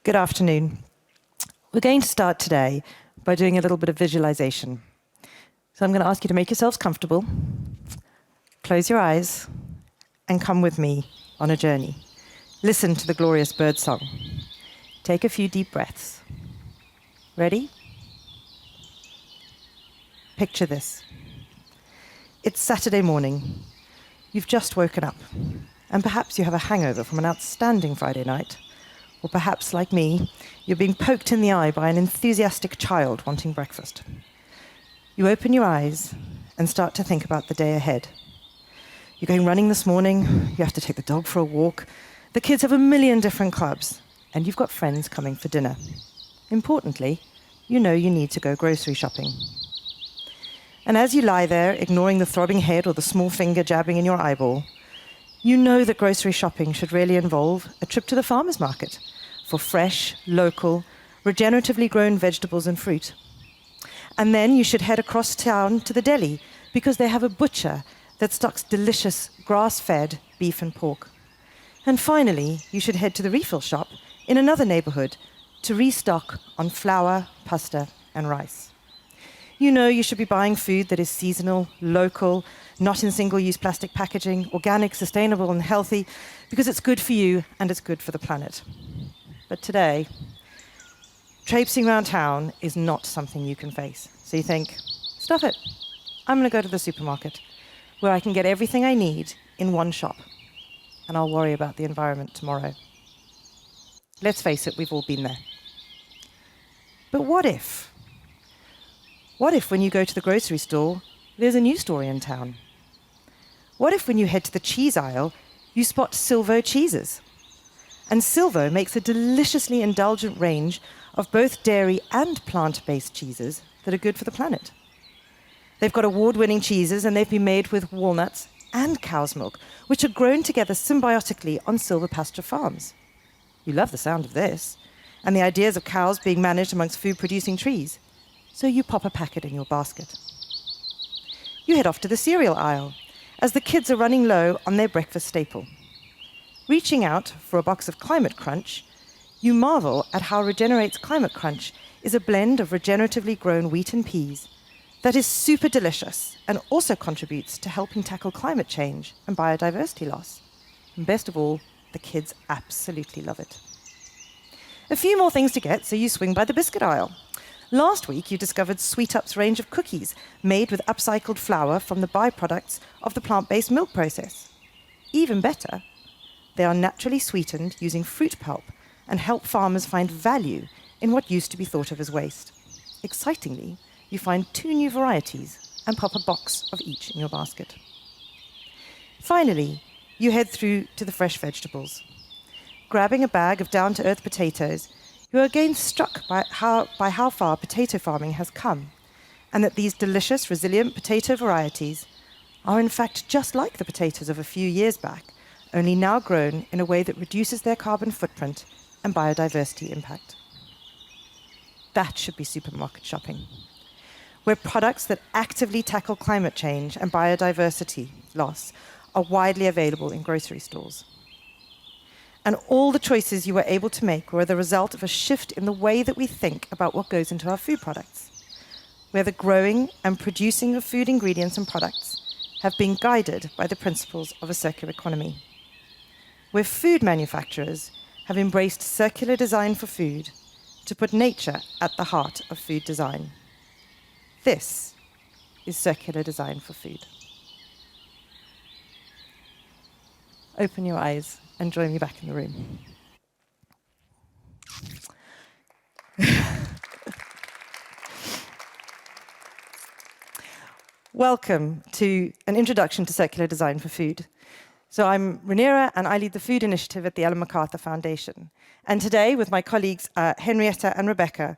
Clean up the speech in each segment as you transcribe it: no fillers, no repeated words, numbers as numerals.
Good afternoon. We're going to start today by doing a little bit of visualization. So I'm going to ask you to make yourselves comfortable, close your eyes, and come with me on a journey. Listen to the glorious bird song. Take a few deep breaths. Ready? Picture this. It's Saturday morning. You've just woken up, and perhaps you have a hangover from an outstanding Friday night. Or perhaps, like me, you're being poked in the eye by an enthusiastic child wanting breakfast. You open your eyes and start to think about the day ahead. You're going running this morning, you have to take the dog for a walk, the kids have a million different clubs, and you've got friends coming for dinner. Importantly, you know you need to go grocery shopping. And as you lie there, ignoring the throbbing head or the small finger jabbing in your eyeball, you know that grocery shopping should really involve a trip to the farmer's market for fresh, local, regeneratively grown vegetables and fruit. And then you should head across town to the deli because they have a butcher that stocks delicious grass-fed beef and pork. And finally, you should head to the refill shop in another neighborhood to restock on flour, pasta, and rice. You know you should be buying food that is seasonal, local, not in single-use plastic packaging, organic, sustainable, and healthy, because it's good for you and it's good for the planet. But today, traipsing around town is not something you can face. So you think, stuff it. I'm going to go to the supermarket, where I can get everything I need in one shop, and I'll worry about the environment tomorrow. Let's face it, we've all been there. But what if? What if when you go to the grocery store, there's a new story in town? What if when you head to the cheese aisle, you spot Silvo cheeses? And Silvo makes a deliciously indulgent range of both dairy and plant-based cheeses that are good for the planet. They've got award-winning cheeses, and they've been made with walnuts and cow's milk, which are grown together symbiotically on silvopasture farms. You love the sound of this, and the ideas of cows being managed amongst food-producing trees. So you pop a packet in your basket. You head off to the cereal aisle, as the kids are running low on their breakfast staple. Reaching out for a box of Climate Crunch, you marvel at how Regenerate's Climate Crunch is a blend of regeneratively grown wheat and peas that is super delicious and also contributes to helping tackle climate change and biodiversity loss. And best of all, the kids absolutely love it. A few more things to get, so you swing by the biscuit aisle. Last week, you discovered Sweet Up's range of cookies made with upcycled flour from the byproducts of the plant-based milk process. Even better, they are naturally sweetened using fruit pulp and help farmers find value in what used to be thought of as waste. Excitingly, you find 2 new varieties and pop a box of each in your basket. Finally, you head through to the fresh vegetables. Grabbing a bag of down-to-earth potatoes, you are again struck by how far potato farming has come, and that these delicious, resilient potato varieties are in fact just like the potatoes of a few years back, only now grown in a way that reduces their carbon footprint and biodiversity impact. That should be supermarket shopping, where products that actively tackle climate change and biodiversity loss are widely available in grocery stores. And all the choices you were able to make were the result of a shift in the way that we think about what goes into our food products, where the growing and producing of food ingredients and products have been guided by the principles of a circular economy, where food manufacturers have embraced circular design for food to put nature at the heart of food design. This is circular design for food. Open your eyes and join me back in the room. Welcome to an introduction to circular design for food. So I'm Rhaenyra, and I lead the food initiative at the Ellen MacArthur Foundation. And today, with my colleagues Henrietta and Rebecca,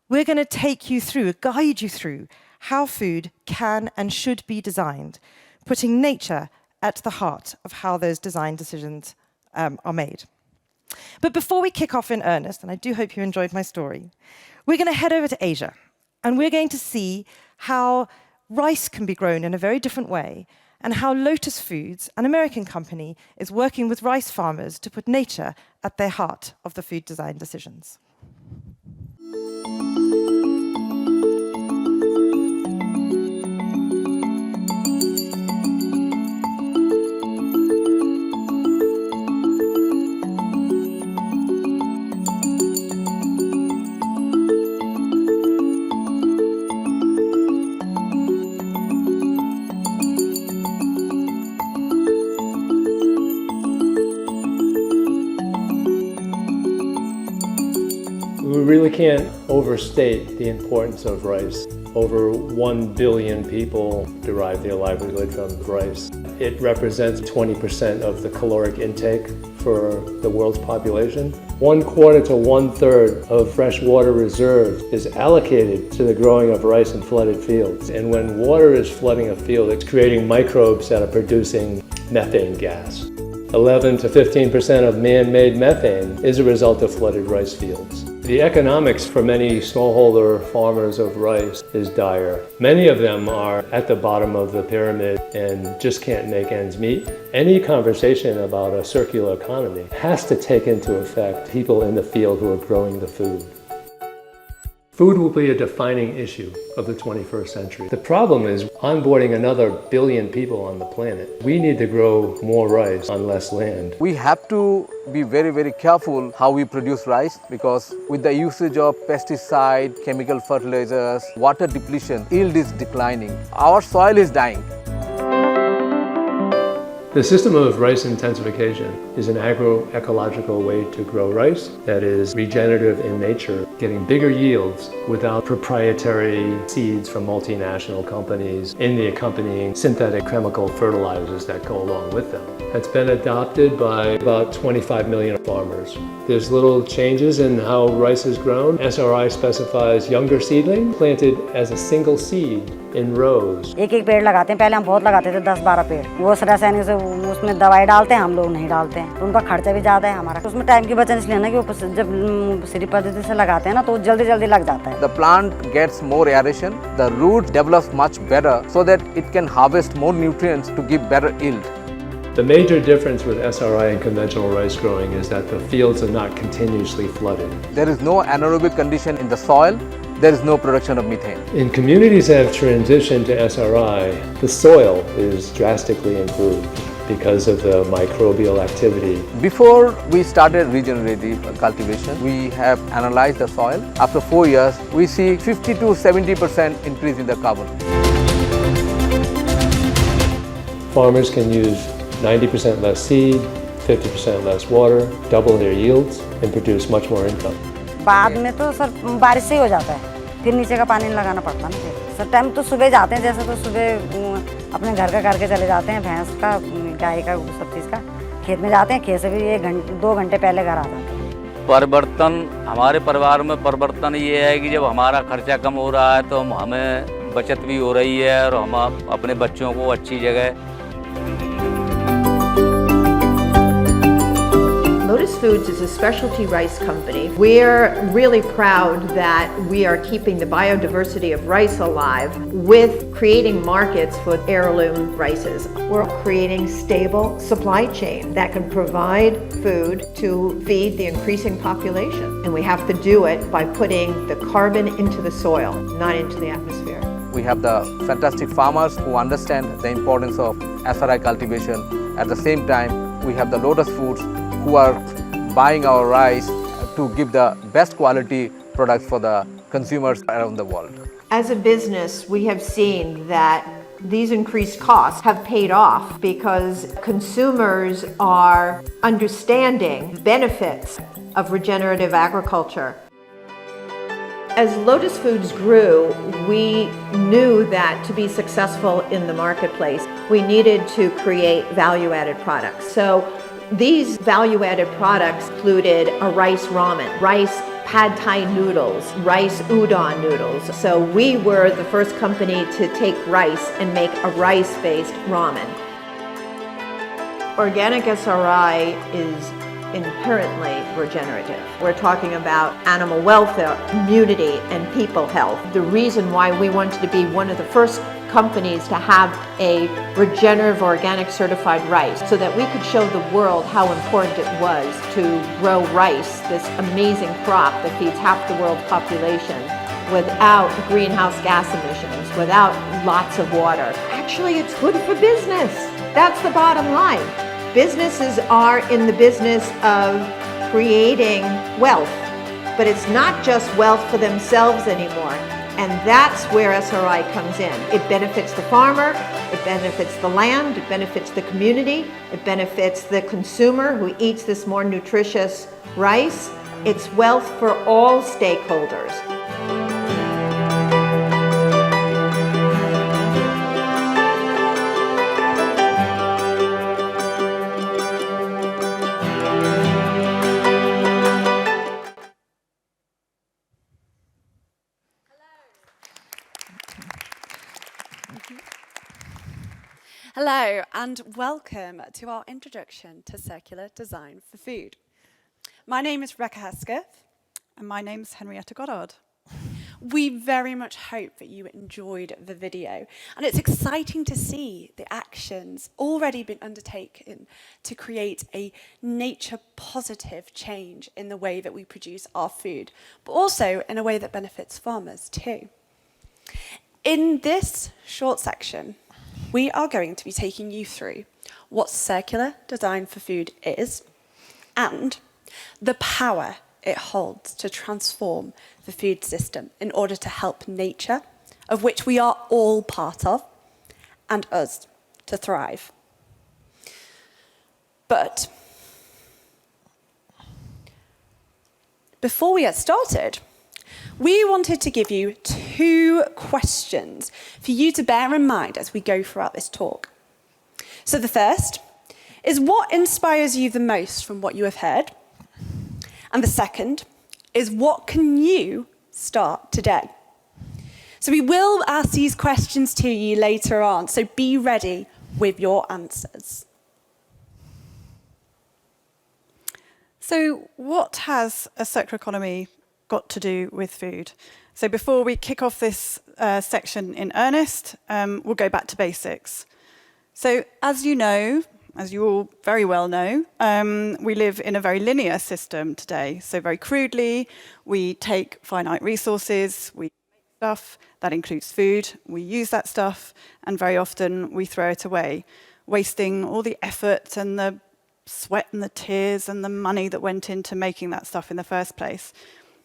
we're going to guide you through how food can and should be designed, putting nature at the heart of how those design decisions are made. But before we kick off in earnest, and I do hope you enjoyed my story, we're going to head over to Asia, and we're going to see how rice can be grown in a very different way, and how Lotus Foods, an American company, is working with rice farmers to put nature at their heart of the food design decisions. We really can't overstate the importance of rice. Over 1 billion people derive their livelihood from rice. It represents 20% of the caloric intake for the world's population. 1/4 to 1/3 of fresh water reserves is allocated to the growing of rice in flooded fields. And when water is flooding a field, it's creating microbes that are producing methane gas. 11 to 15% of man-made methane is a result of flooded rice fields. The economics for many smallholder farmers of rice is dire. Many of them are at the bottom of the pyramid and just can't make ends meet. Any conversation about a circular economy has to take into effect people in the field who are growing the food. Food will be a defining issue of the 21st century. The problem is onboarding another billion people on the planet. We need to grow more rice on less land. We have to be very, very careful how we produce rice, because with the usage of pesticide, chemical fertilizers, water depletion, yield is declining. Our soil is dying. The system of rice intensification is an agroecological way to grow rice that is regenerative in nature, getting bigger yields without proprietary seeds from multinational companies and the accompanying synthetic chemical fertilizers that go along with them. It's been adopted by about 25 million farmers. There's little changes in how rice is grown. SRI specifies younger seedling planted as a single seed in rows. एक पेड़ लगाते हैं, पहले हम बहुत लगाते थे 10-12 पेड़, वो रासायनिक से उसमें दवाई डालते हैं, हम लोग नहीं डालते हैं, तो उनका खर्चा भी ज़्यादा है हमारा, उसमें टाइम की बचत इसलिए ना कि वो जब सीधी पद्धति से लगाते हैं ना तो जल्दी लग जाता है. The plant gets more aeration, the root develops much better so that it can harvest more nutrients to give better yield. The major difference with SRI and conventional rice growing is that the fields are not continuously flooded. There is no anaerobic condition in the soil. There is no production of methane. In communities that have transitioned to SRI, the soil is drastically improved because of the microbial activity. Before we started regenerative cultivation, we have analyzed the soil. After 4 years, we see 50 to 70% increase in the carbon. Farmers can use 90% less seed, 50% less water, double their yields, and produce much more income. बाद में तो sir बारिश से ही हो जाता है, फिर नीचे का पानी लगाना पड़ता है ना. सर टाइम तो सुबह जाते हैं, जैसे तो सुबह अपने घर का करके चले जाते हैं, भैंस का, गाय का, सब चीज़ का, खेत में जाते हैं, खेत से भी 2 घंटे पहले घर आ जाते हैं. परिवर्तन हमारे परिवार में परिवर्तन ये है कि जब हमारा खर्चा कम हो रहा है तो हमें बचत भी हो रही है और हम अपने बच्चों को अच्छी जगह. Lotus Foods is a specialty rice company. We're really proud that we are keeping the biodiversity of rice alive with creating markets for heirloom rices. We're creating stable supply chain that can provide food to feed the increasing population. And we have to do it by putting the carbon into the soil, not into the atmosphere. We have the fantastic farmers who understand the importance of SRI cultivation. At the same time, we have the Lotus Foods who are buying our rice to give the best quality products for the consumers around the world. As a business, we have seen that these increased costs have paid off because consumers are understanding benefits of regenerative agriculture. As Lotus Foods grew, we knew that to be successful in the marketplace, we needed to create value-added products. So these value-added products included a rice ramen, rice pad thai noodles, rice udon noodles. So we were the first company to take rice and make a rice-based ramen. Organic SRI is inherently regenerative. We're talking about animal welfare, immunity, and people health. The reason why we wanted to be one of the first companies to have a regenerative organic certified rice so that we could show the world how important it was to grow rice, this amazing crop that feeds half the world's population, without greenhouse gas emissions, without lots of water. Actually, it's good for business. That's the bottom line. Businesses are in the business of creating wealth, but it's not just wealth for themselves anymore. And that's where SRI comes in. It benefits the farmer, it benefits the land, it benefits the community, it benefits the consumer who eats this more nutritious rice. It's wealth for all stakeholders. Hello and welcome to our introduction to circular design for food. My name is Rebecca Hesketh. And my name's Henrietta Goddard. We very much hope that you enjoyed the video, and it's exciting to see the actions already been undertaken to create a nature positive change in the way that we produce our food, but also in a way that benefits farmers too. In this short section, we are going to be taking you through what circular design for food is and the power it holds to transform the food system in order to help nature, of which we are all part of, and us to thrive. But before we get started, we wanted to give you 2 questions for you to bear in mind as we go throughout this talk. So the first is, what inspires you the most from what you have heard? And the second is, what can you start today? So we will ask these questions to you later on, so be ready with your answers. So what has a circular economy got to do with food? So before we kick off this section in earnest, we'll go back to basics. So as you know, as you all very well know, we live in a very linear system today. So very crudely, we take finite resources, we make stuff, that includes food, we use that stuff, and very often we throw it away, wasting all the effort and the sweat and the tears and the money that went into making that stuff in the first place.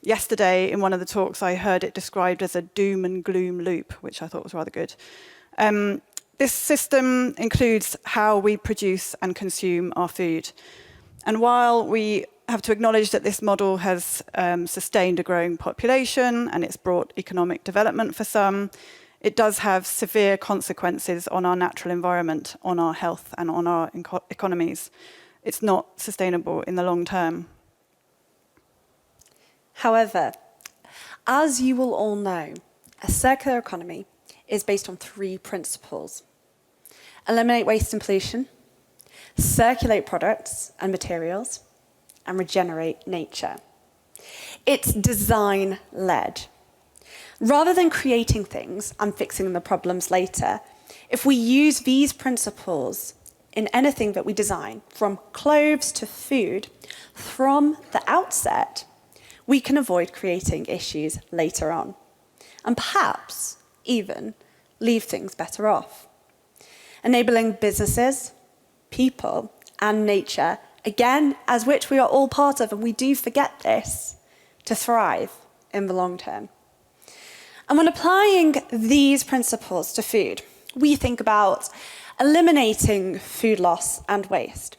Yesterday, in one of the talks, I heard it described as a doom and gloom loop, which I thought was rather good. This system includes how we produce and consume our food. And while we have to acknowledge that this model has sustained a growing population and it's brought economic development for some, it does have severe consequences on our natural environment, on our health, and on our economies. It's not sustainable in the long term. However, as you will all know, a circular economy is based on 3 principles: eliminate waste and pollution, circulate products and materials, and regenerate nature. It's design-led. Rather than creating things and fixing the problems later, if we use these principles in anything that we design, from clothes to food, from the outset, we can avoid creating issues later on, and perhaps even leave things better off, enabling businesses, people, and nature, again, as which we are all part of, and we do forget this, to thrive in the long term. And when applying these principles to food, we think about eliminating food loss and waste,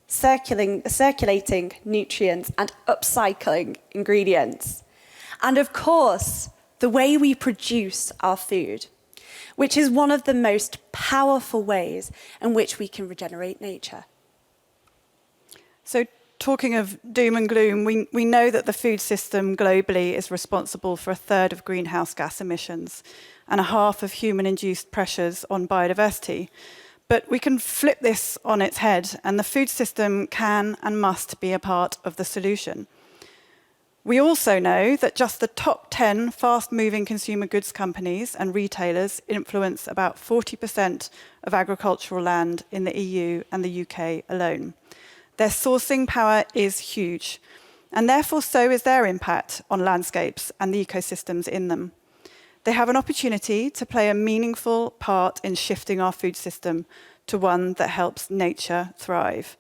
circulating nutrients and upcycling ingredients, and of course, the way we produce our food, which is one of the most powerful ways in which we can regenerate nature. So talking of doom and gloom, we know that the food system globally is responsible for 1/3 of greenhouse gas emissions and 1/2 of human-induced pressures on biodiversity. But we can flip this on its head, and the food system can and must be a part of the solution. We also know that just the top 10 fast-moving consumer goods companies and retailers influence about 40% of agricultural land in the EU and the UK alone. Their sourcing power is huge, and therefore so is their impact on landscapes and the ecosystems in them. They have an opportunity to play a meaningful part in shifting our food system to one that helps nature thrive,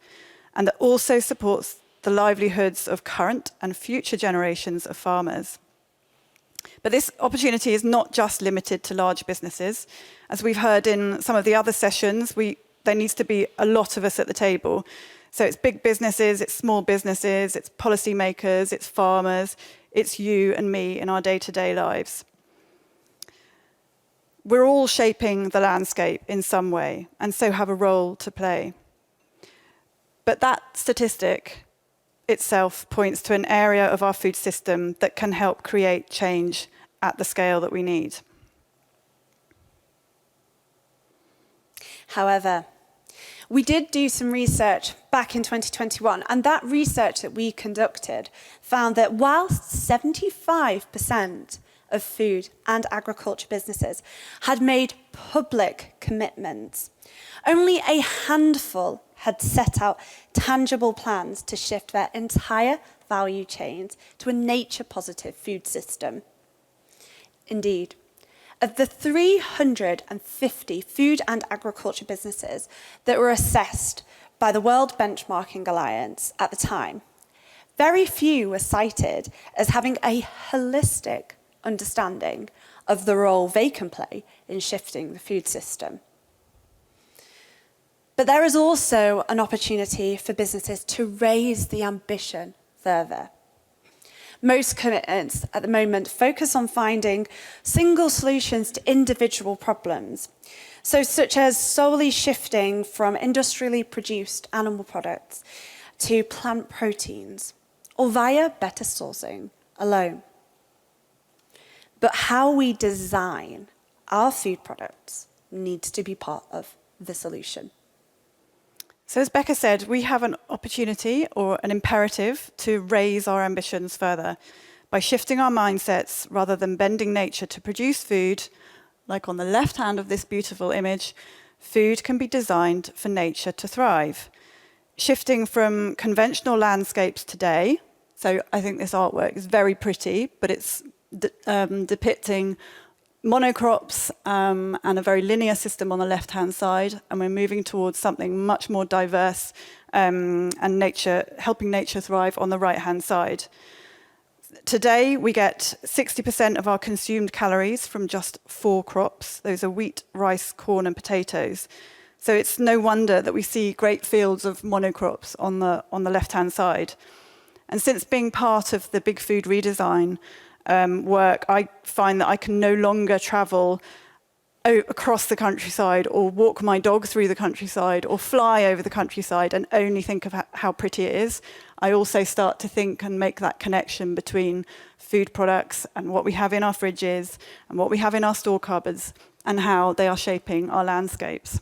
and that also supports the livelihoods of current and future generations of farmers. But this opportunity is not just limited to large businesses. As we've heard in some of the other sessions, there needs to be a lot of us at the table. So it's big businesses, it's small businesses, it's policymakers, it's farmers, it's you and me in our day-to-day lives. We're all shaping the landscape in some way, and so have a role to play. But that statistic itself points to an area of our food system that can help create change at the scale that we need. However, we did do some research back in 2021, and that research that we conducted found that whilst 75% of food and agriculture businesses had made public commitments, only a handful had set out tangible plans to shift their entire value chains to a nature-positive food system. Indeed, of the 350 food and agriculture businesses that were assessed by the World Benchmarking Alliance at the time, very few were cited as having a holistic understanding of the role they can play in shifting the food system. But there is also an opportunity for businesses to raise the ambition further. Most commitments at the moment focus on finding single solutions to individual problems, such as solely shifting from industrially produced animal products to plant proteins, or via better sourcing alone. But how we design our food products needs to be part of the solution. So as Becca said, we have an opportunity or an imperative to raise our ambitions further by shifting our mindsets rather than bending nature to produce food. Like on the left hand of this beautiful image, food can be designed for nature to thrive. Shifting from conventional landscapes today, so I think this artwork is very pretty, but it's depicting monocrops and a very linear system on the left-hand side, and we're moving towards something much more diverse and helping nature thrive on the right-hand side. Today, we get 60% of our consumed calories from just 4 crops. Those are wheat, rice, corn, and potatoes. So it's no wonder that we see great fields of monocrops on the left-hand side. And since being part of the Big Food redesign work, I find that I can no longer travel across the countryside or walk my dog through the countryside or fly over the countryside and only think of how pretty it is. I also start to think and make that connection between food products and what we have in our fridges and what we have in our store cupboards and how they are shaping our landscapes.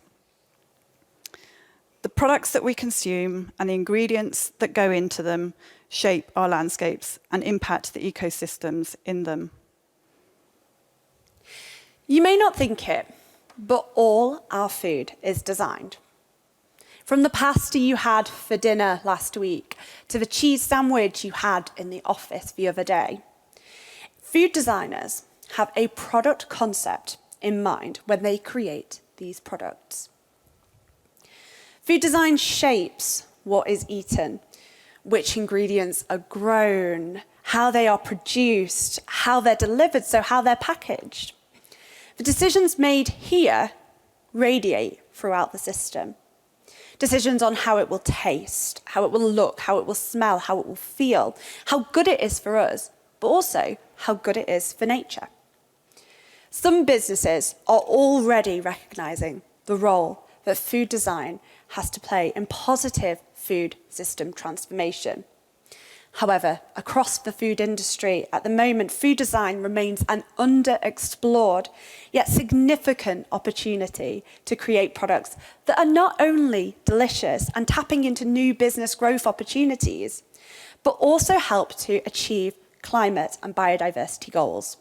The products that we consume and the ingredients that go into them shape our landscapes and impact the ecosystems in them. You may not think it, but all our food is designed. From the pasta you had for dinner last week to the cheese sandwich you had in the office the other day, food designers have a product concept in mind when they create these products. Food design shapes what is eaten, which ingredients are grown, how they are produced, how they're delivered, so how they're packaged. The decisions made here radiate throughout the system. Decisions on how it will taste, how it will look, how it will smell, how it will feel, how good it is for us, but also how good it is for nature. Some businesses are already recognizing the role that food design has to play in positive food system transformation. However, across the food industry at the moment, food design remains an underexplored yet significant opportunity to create products that are not only delicious and tapping into new business growth opportunities, but also help to achieve climate and biodiversity goals.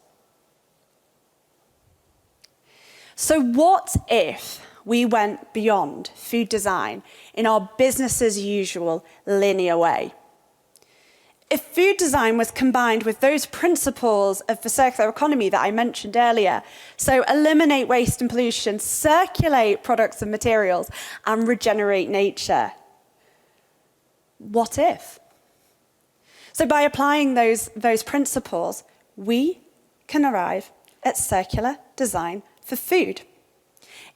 So what if we went beyond food design in our business as usual linear way? If food design was combined with those principles of the circular economy that I mentioned earlier, so eliminate waste and pollution, circulate products and materials, and regenerate nature, what if? So by applying those principles, we can arrive at circular design for food.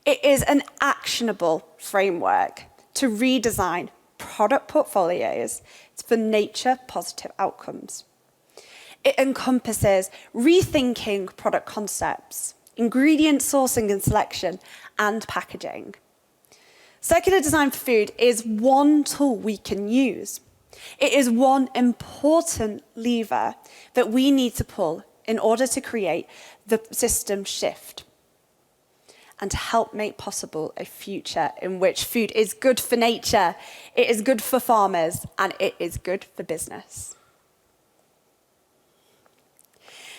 It is an actionable framework to redesign product portfolios for nature-positive outcomes. It encompasses rethinking product concepts, ingredient sourcing and selection, and packaging. Circular design for food is one tool we can use. It is one important lever that we need to pull in order to create the system shift and to help make possible a future in which food is good for nature, it is good for farmers, and it is good for business.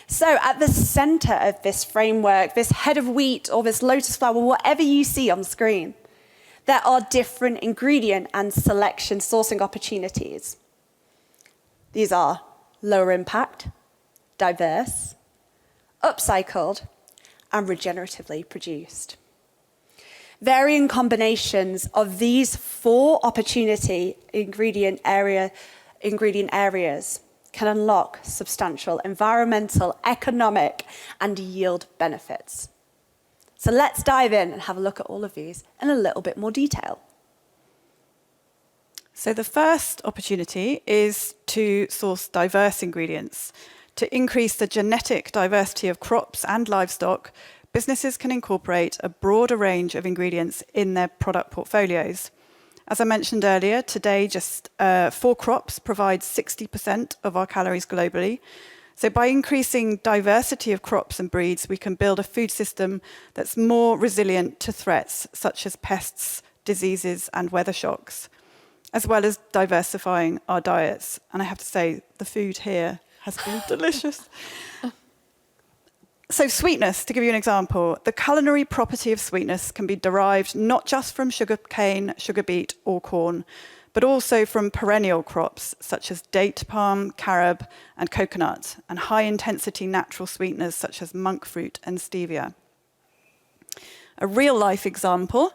So at the centre of this framework, this head of wheat or this lotus flower, whatever you see on the screen, there are different ingredient and selection sourcing opportunities. These are lower impact, diverse, upcycled, and regeneratively produced. Varying combinations of these 4 opportunity ingredient areas can unlock substantial environmental, economic, and yield benefits. So let's dive in and have a look at all of these in a little bit more detail. So the first opportunity is to source diverse ingredients. To increase the genetic diversity of crops and livestock, businesses can incorporate a broader range of ingredients in their product portfolios. As I mentioned earlier, today just 4 crops provide 60% of our calories globally. So by increasing diversity of crops and breeds, we can build a food system that's more resilient to threats such as pests, diseases, and weather shocks, as well as diversifying our diets. And I have to say, the food here has been delicious. So sweetness, to give you an example, the culinary property of sweetness can be derived not just from sugar cane, sugar beet, or corn, but also from perennial crops such as date palm, carob, and coconut, and high-intensity natural sweeteners such as monk fruit and stevia. A real-life example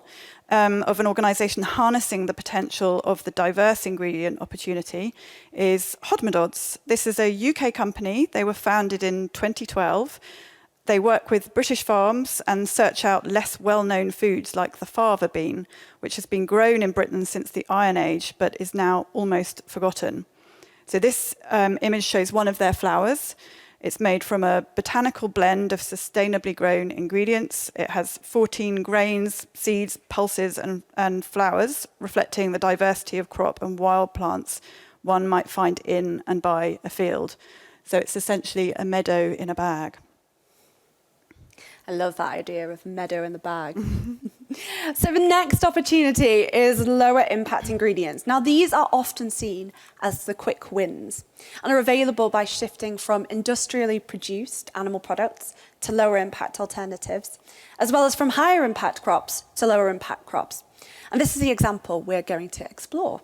of an organisation harnessing the potential of the diverse ingredient opportunity is Hodmedods. This is a UK company. They were founded in 2012. They work with British farms and search out less well-known foods like the fava bean, which has been grown in Britain since the Iron Age, but is now almost forgotten. So this image shows one of their flowers. It's made from a botanical blend of sustainably grown ingredients. It has 14 grains, seeds, pulses, and flowers, reflecting the diversity of crop and wild plants one might find in and by a field. So it's essentially a meadow in a bag. I love that idea of meadow in the bag. So the next opportunity is lower impact ingredients. Now these are often seen as the quick wins and are available by shifting from industrially produced animal products to lower impact alternatives, as well as from higher impact crops to lower impact crops. And this is the example we're going to explore.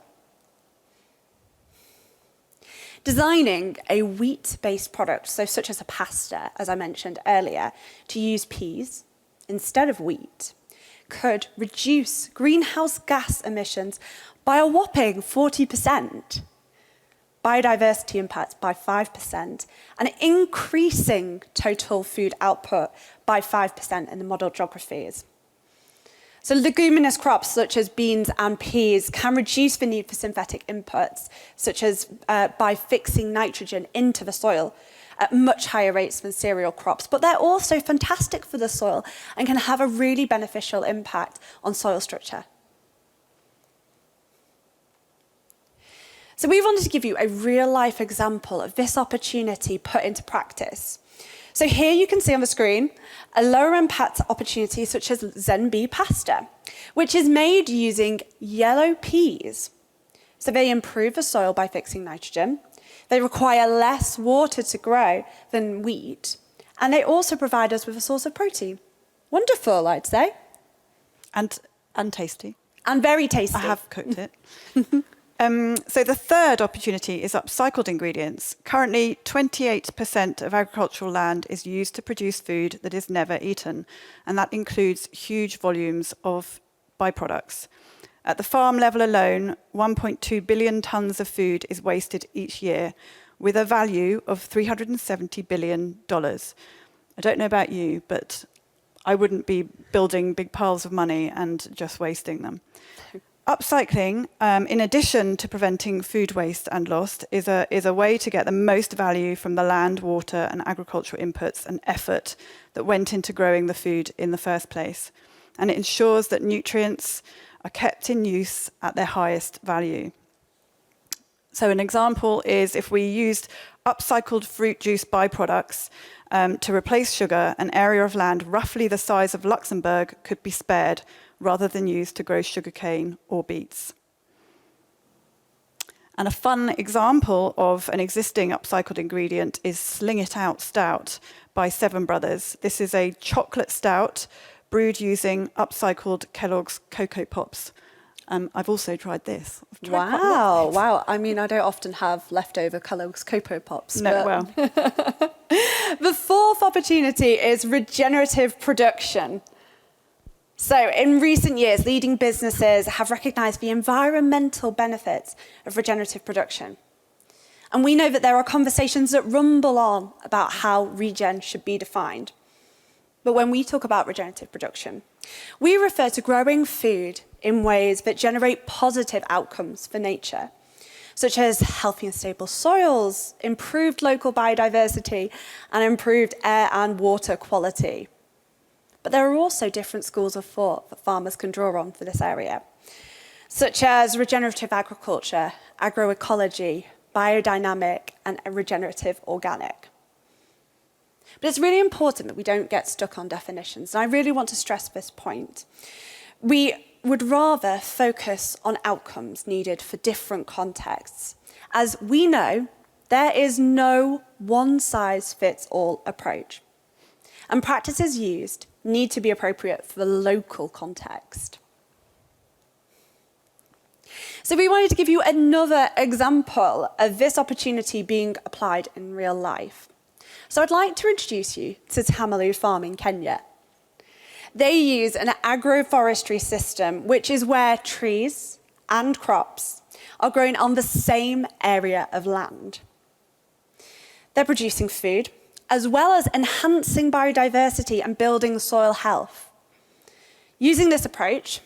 Designing a wheat-based product, so such as a pasta, as I mentioned earlier, to use peas instead of wheat, could reduce greenhouse gas emissions by a whopping 40%, biodiversity impacts by 5%, and increasing total food output by 5% in the model geographies. So leguminous crops such as beans and peas can reduce the need for synthetic inputs, such as by fixing nitrogen into the soil at much higher rates than cereal crops. But they're also fantastic for the soil and can have a really beneficial impact on soil structure. So we wanted to give you a real-life example of this opportunity put into practice. So here you can see on the screen a lower impact opportunity such as Zen Bee pasta, which is made using yellow peas. So they improve the soil by fixing nitrogen, They require less water to grow than wheat, and they also provide us with a source of protein. Wonderful, I'd say. And tasty. And very tasty. I have cooked it. So the third opportunity is upcycled ingredients. Currently, 28% of agricultural land is used to produce food that is never eaten, and that includes huge volumes of byproducts. At the farm level alone, 1.2 billion tonnes of food is wasted each year, with a value of $370 billion. I don't know about you, but I wouldn't be building big piles of money and just wasting them. Upcycling, in addition to preventing food waste and loss, is a way to get the most value from the land, water, and agricultural inputs and effort that went into growing the food in the first place. And it ensures that nutrients are kept in use at their highest value. So an example is if we used upcycled fruit juice byproducts to replace sugar, an area of land roughly the size of Luxembourg could be spared rather than used to grow sugarcane or beets. And a fun example of an existing upcycled ingredient is Sling It Out Stout by Seven Brothers. This is a chocolate stout brewed using upcycled Kellogg's Cocoa Pops. I've also tried this. I've tried quite a lot of this. Wow. I mean, I don't often have leftover Kellogg's Cocoa Pops. No, well. The fourth opportunity is regenerative production. So in recent years, leading businesses have recognised the environmental benefits of regenerative production. And we know that there are conversations that rumble on about how regen should be defined. But when we talk about regenerative production, we refer to growing food in ways that generate positive outcomes for nature, such as healthy and stable soils, improved local biodiversity, and improved air and water quality. But there are also different schools of thought that farmers can draw on for this area, such as regenerative agriculture, agroecology, biodynamic, and regenerative organic. But it's really important that we don't get stuck on definitions, and I really want to stress this point. We would rather focus on outcomes needed for different contexts, as we know there is no one-size-fits-all approach, and practices used need to be appropriate for the local context. So we wanted to give you another example of this opportunity being applied in real life. So I'd like to introduce you to Tamalu Farm in Kenya. They use an agroforestry system, which is where trees and crops are grown on the same area of land. They're producing food, as well as enhancing biodiversity and building soil health. Using this approach,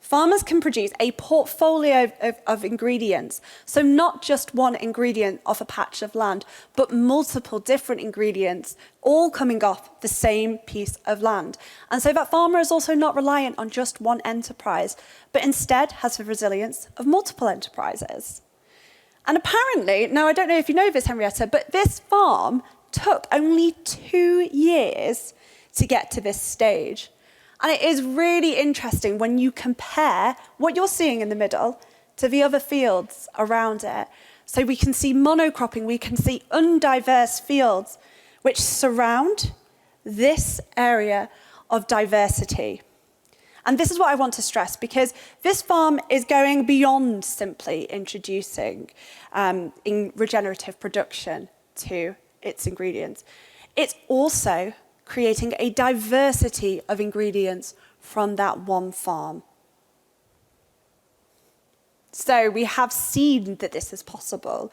farmers can produce a portfolio of ingredients, so not just one ingredient off a patch of land, but multiple different ingredients, all coming off the same piece of land. And so that farmer is also not reliant on just one enterprise, but instead has the resilience of multiple enterprises. And apparently, now I don't know if you know this, Henrietta, but this farm took only 2 years to get to this stage. And it is really interesting when you compare what you're seeing in the middle to the other fields around it. So we can see monocropping, we can see undiverse fields which surround this area of diversity. And this is what I want to stress, because this farm is going beyond simply introducing in regenerative production to its ingredients. It's also creating a diversity of ingredients from that one farm. So we have seen that this is possible.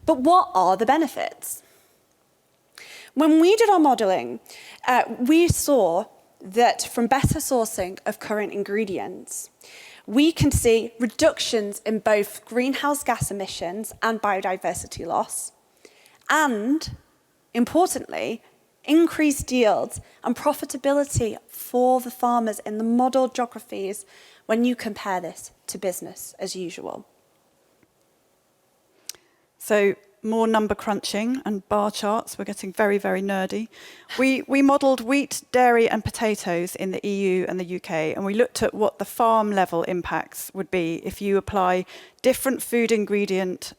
But what are the benefits? When we did our modelling, we saw that from better sourcing of current ingredients, we can see reductions in both greenhouse gas emissions and biodiversity loss, and, importantly, increased yields and profitability for the farmers in the modelled geographies when you compare this to business as usual. So more number crunching and bar charts. We're getting very, very nerdy. We modelled wheat, dairy and potatoes in the EU and the UK, and we looked at what the farm level impacts would be if you apply different food ingredient,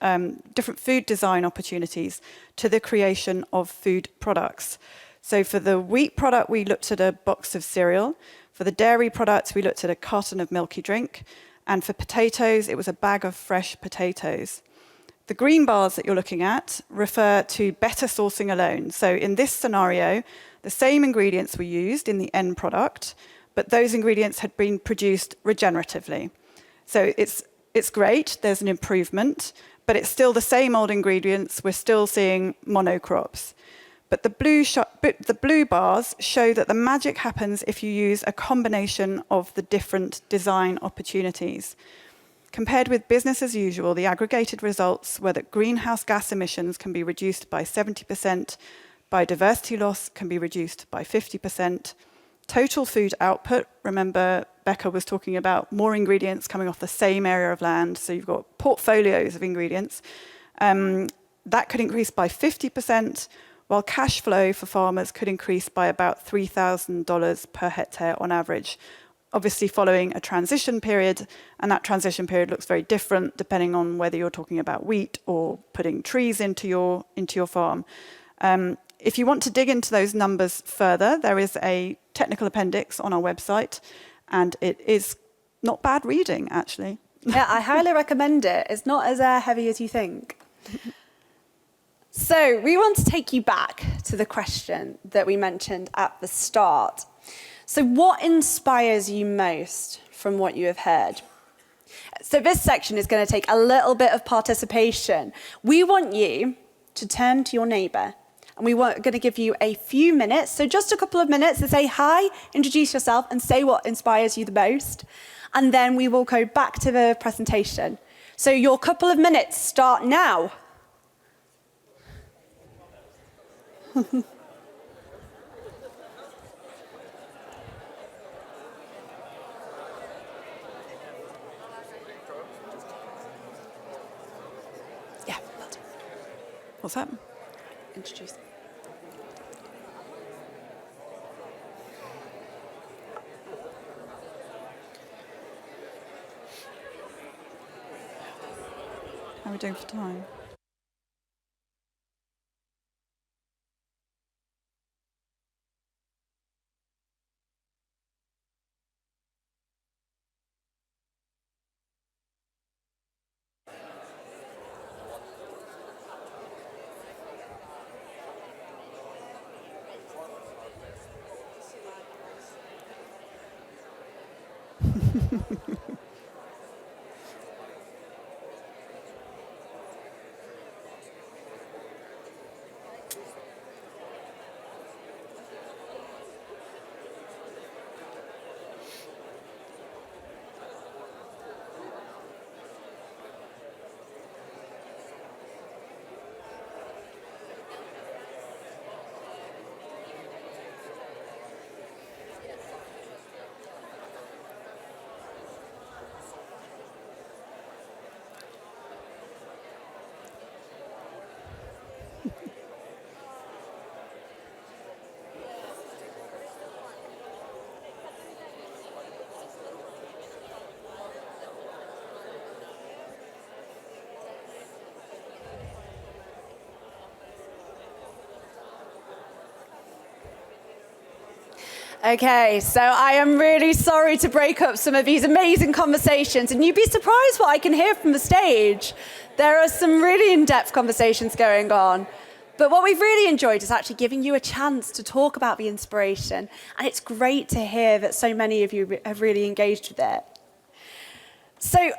different food design opportunities to the creation of food products. So for the wheat product, we looked at a box of cereal. For the dairy products, we looked at a carton of milky drink. And for potatoes, it was a bag of fresh potatoes. The green bars that you're looking at refer to better sourcing alone. So in this scenario, the same ingredients were used in the end product, but those ingredients had been produced regeneratively. So it's great, there's an improvement, but it's still the same old ingredients. We're still seeing monocrops. But the blue bars show that the magic happens if you use a combination of the different design opportunities. Compared with business as usual, the aggregated results were that greenhouse gas emissions can be reduced by 70%, biodiversity loss can be reduced by 50%, total food output, remember Becca was talking about more ingredients coming off the same area of land, so you've got portfolios of ingredients, that could increase by 50%, while cash flow for farmers could increase by about $3,000 per hectare on average, obviously following a transition period, and that transition period looks very different depending on whether you're talking about wheat or putting trees into your farm. If you want to dig into those numbers further, there is a technical appendix on our website, and it is not bad reading, actually. Yeah, I highly recommend it. It's not as heavy as you think. So we want to take you back to the question that we mentioned at the start. So what inspires you most from what you have heard? So this section is going to take a little bit of participation. We want you to turn to your neighbour, and we're going to give you a few minutes, so just a couple of minutes to say hi, introduce yourself, and say what inspires you the most. And then we will go back to the presentation. So your couple of minutes start now. Yeah, that's it. What's that? Introduce. How are we doing for time? Okay, so I am really sorry to break up some of these amazing conversations, and you'd be surprised what I can hear from the stage. There are some really in-depth conversations going on. But what we've really enjoyed is actually giving you a chance to talk about the inspiration, and it's great to hear that so many of you have really engaged with it. So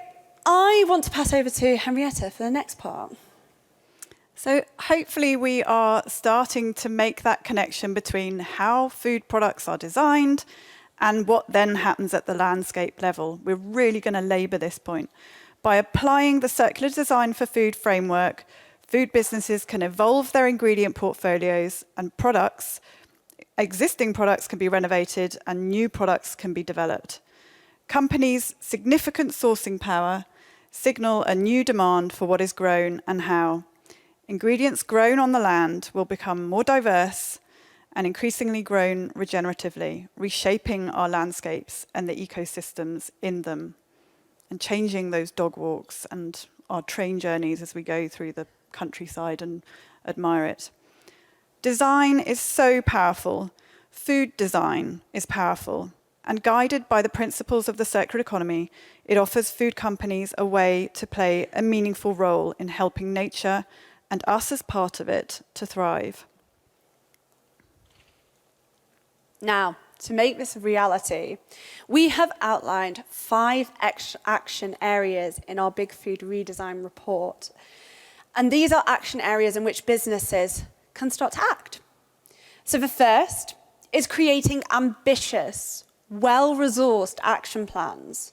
I want to pass over to Henrietta for the next part. So hopefully we are starting to make that connection between how food products are designed and what then happens at the landscape level. We're really going to labour this point. By applying the circular design for food framework, food businesses can evolve their ingredient portfolios, and products, existing products can be renovated and new products can be developed. Companies' significant sourcing power signal a new demand for what is grown and how. Ingredients grown on the land will become more diverse and increasingly grown regeneratively, reshaping our landscapes and the ecosystems in them, and changing those dog walks and our train journeys as we go through the countryside and admire it. Design is so powerful. Food design is powerful. And guided by the principles of the circular economy, it offers food companies a way to play a meaningful role in helping nature and us as part of it to thrive. Now, to make this a reality, we have outlined 5 action areas in our Big Food Redesign report. And these are action areas in which businesses can start to act. So the first is creating ambitious, well-resourced action plans.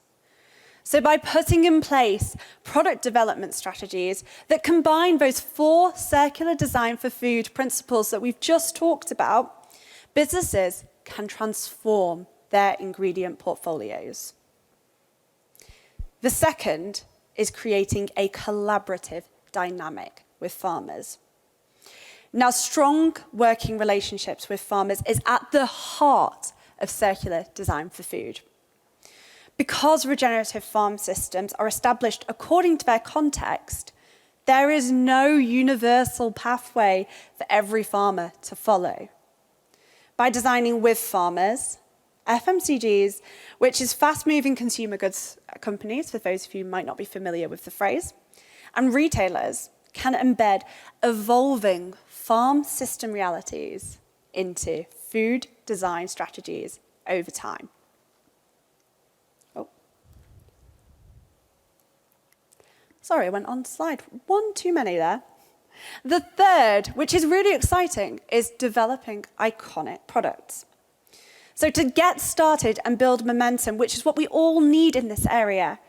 So by putting in place product development strategies that combine those 4 circular design for food principles that we've just talked about, businesses can transform their ingredient portfolios. The second is creating a collaborative dynamic with farmers. Now, strong working relationships with farmers is at the heart of circular design for food. Because regenerative farm systems are established according to their context, there is no universal pathway for every farmer to follow. By designing with farmers, FMCGs, which is fast-moving consumer goods companies, for those of you who might not be familiar with the phrase, and retailers can embed evolving farm system realities into food design strategies over time. Oh. Sorry, I went on slide 1 too many there. The third, which is really exciting, is developing iconic products. So to get started and build momentum, which is what we all need in this area,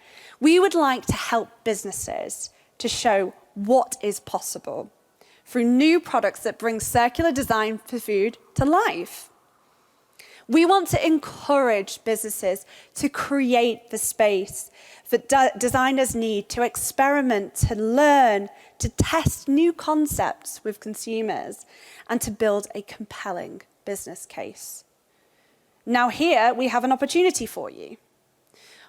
we would like to help businesses to show what is possible through new products that bring circular design for food to life. We want to encourage businesses to create the space that designers need to experiment, to learn, to test new concepts with consumers, and to build a compelling business case. Now here we have an opportunity for you.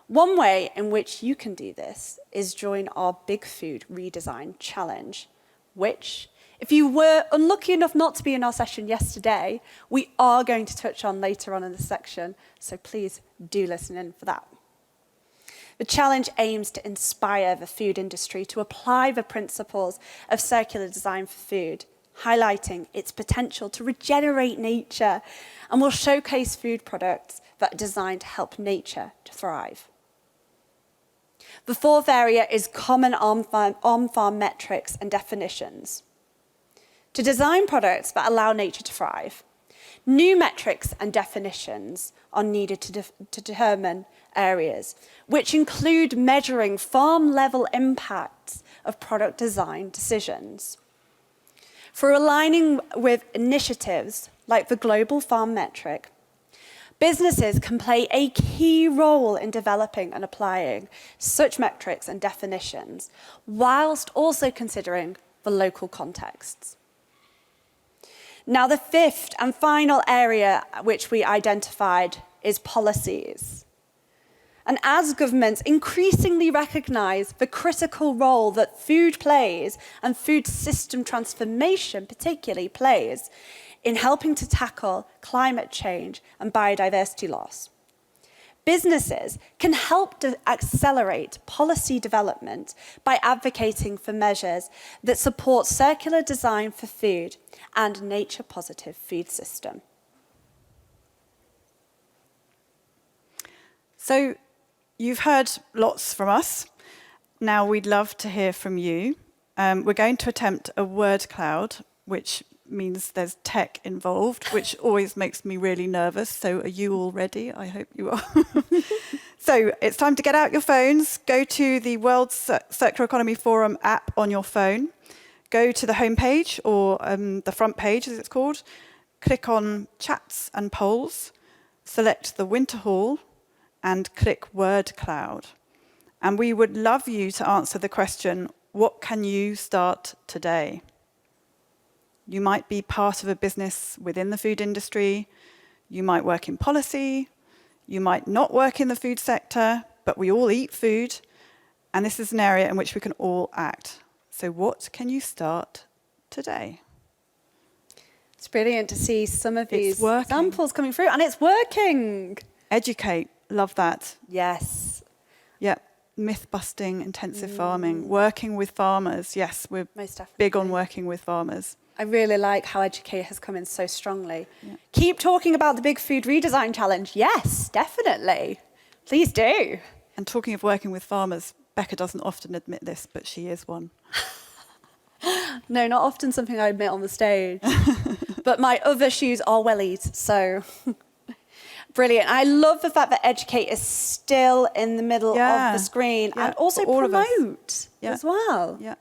One way in which you can do this is join our Big Food Redesign Challenge, which, if you were unlucky enough not to be in our session yesterday, we are going to touch on later on in this section, so please do listen in for that. The challenge aims to inspire the food industry to apply the principles of circular design for food, highlighting its potential to regenerate nature, and will showcase food products that are designed to help nature to thrive. The fourth area is common on-farm metrics and definitions. To design products that allow nature to thrive, new metrics and definitions are needed to determine areas, which include measuring farm-level impacts of product design decisions. For aligning with initiatives like the Global Farm Metric, businesses can play a key role in developing and applying such metrics and definitions, whilst also considering the local contexts. Now, the fifth and final area which we identified is policies. And as governments increasingly recognise the critical role that food plays, and food system transformation particularly plays, in helping to tackle climate change and biodiversity loss, businesses can help to accelerate policy development by advocating for measures that support circular design for food and nature-positive food system. So you've heard lots from us. Now we'd love to hear from you. We're going to attempt a word cloud, which means there's tech involved, which always makes me really nervous. So are you all ready? I hope you are. So it's time to get out your phones, go to the World Circular Economy Forum app on your phone, go to the homepage, or the front page as it's called, click on chats and polls, select the Winter Hall, and click Word Cloud. And we would love you to answer the question, what can you start today? You might be part of a business within the food industry. You might work in policy. You might not work in the food sector, but we all eat food. And this is an area in which we can all act. So what can you start today? It's brilliant to see some of these examples coming through, and it's working. Educate, love that. Yes. Yeah, myth-busting, intensive farming, working with farmers. Yes, we're Most definitely. big on working with farmers. I really like how Educate has come in so strongly. Yeah. Keep talking about the Big Food Redesign Challenge. Yes, definitely. Please do. And talking of working with farmers, Becca doesn't often admit this, but she is one. No, not often something I admit on the stage. But my other shoes are wellies, so brilliant. I love the fact that Educate is still in the middle of the screen and also promote as well. Yeah.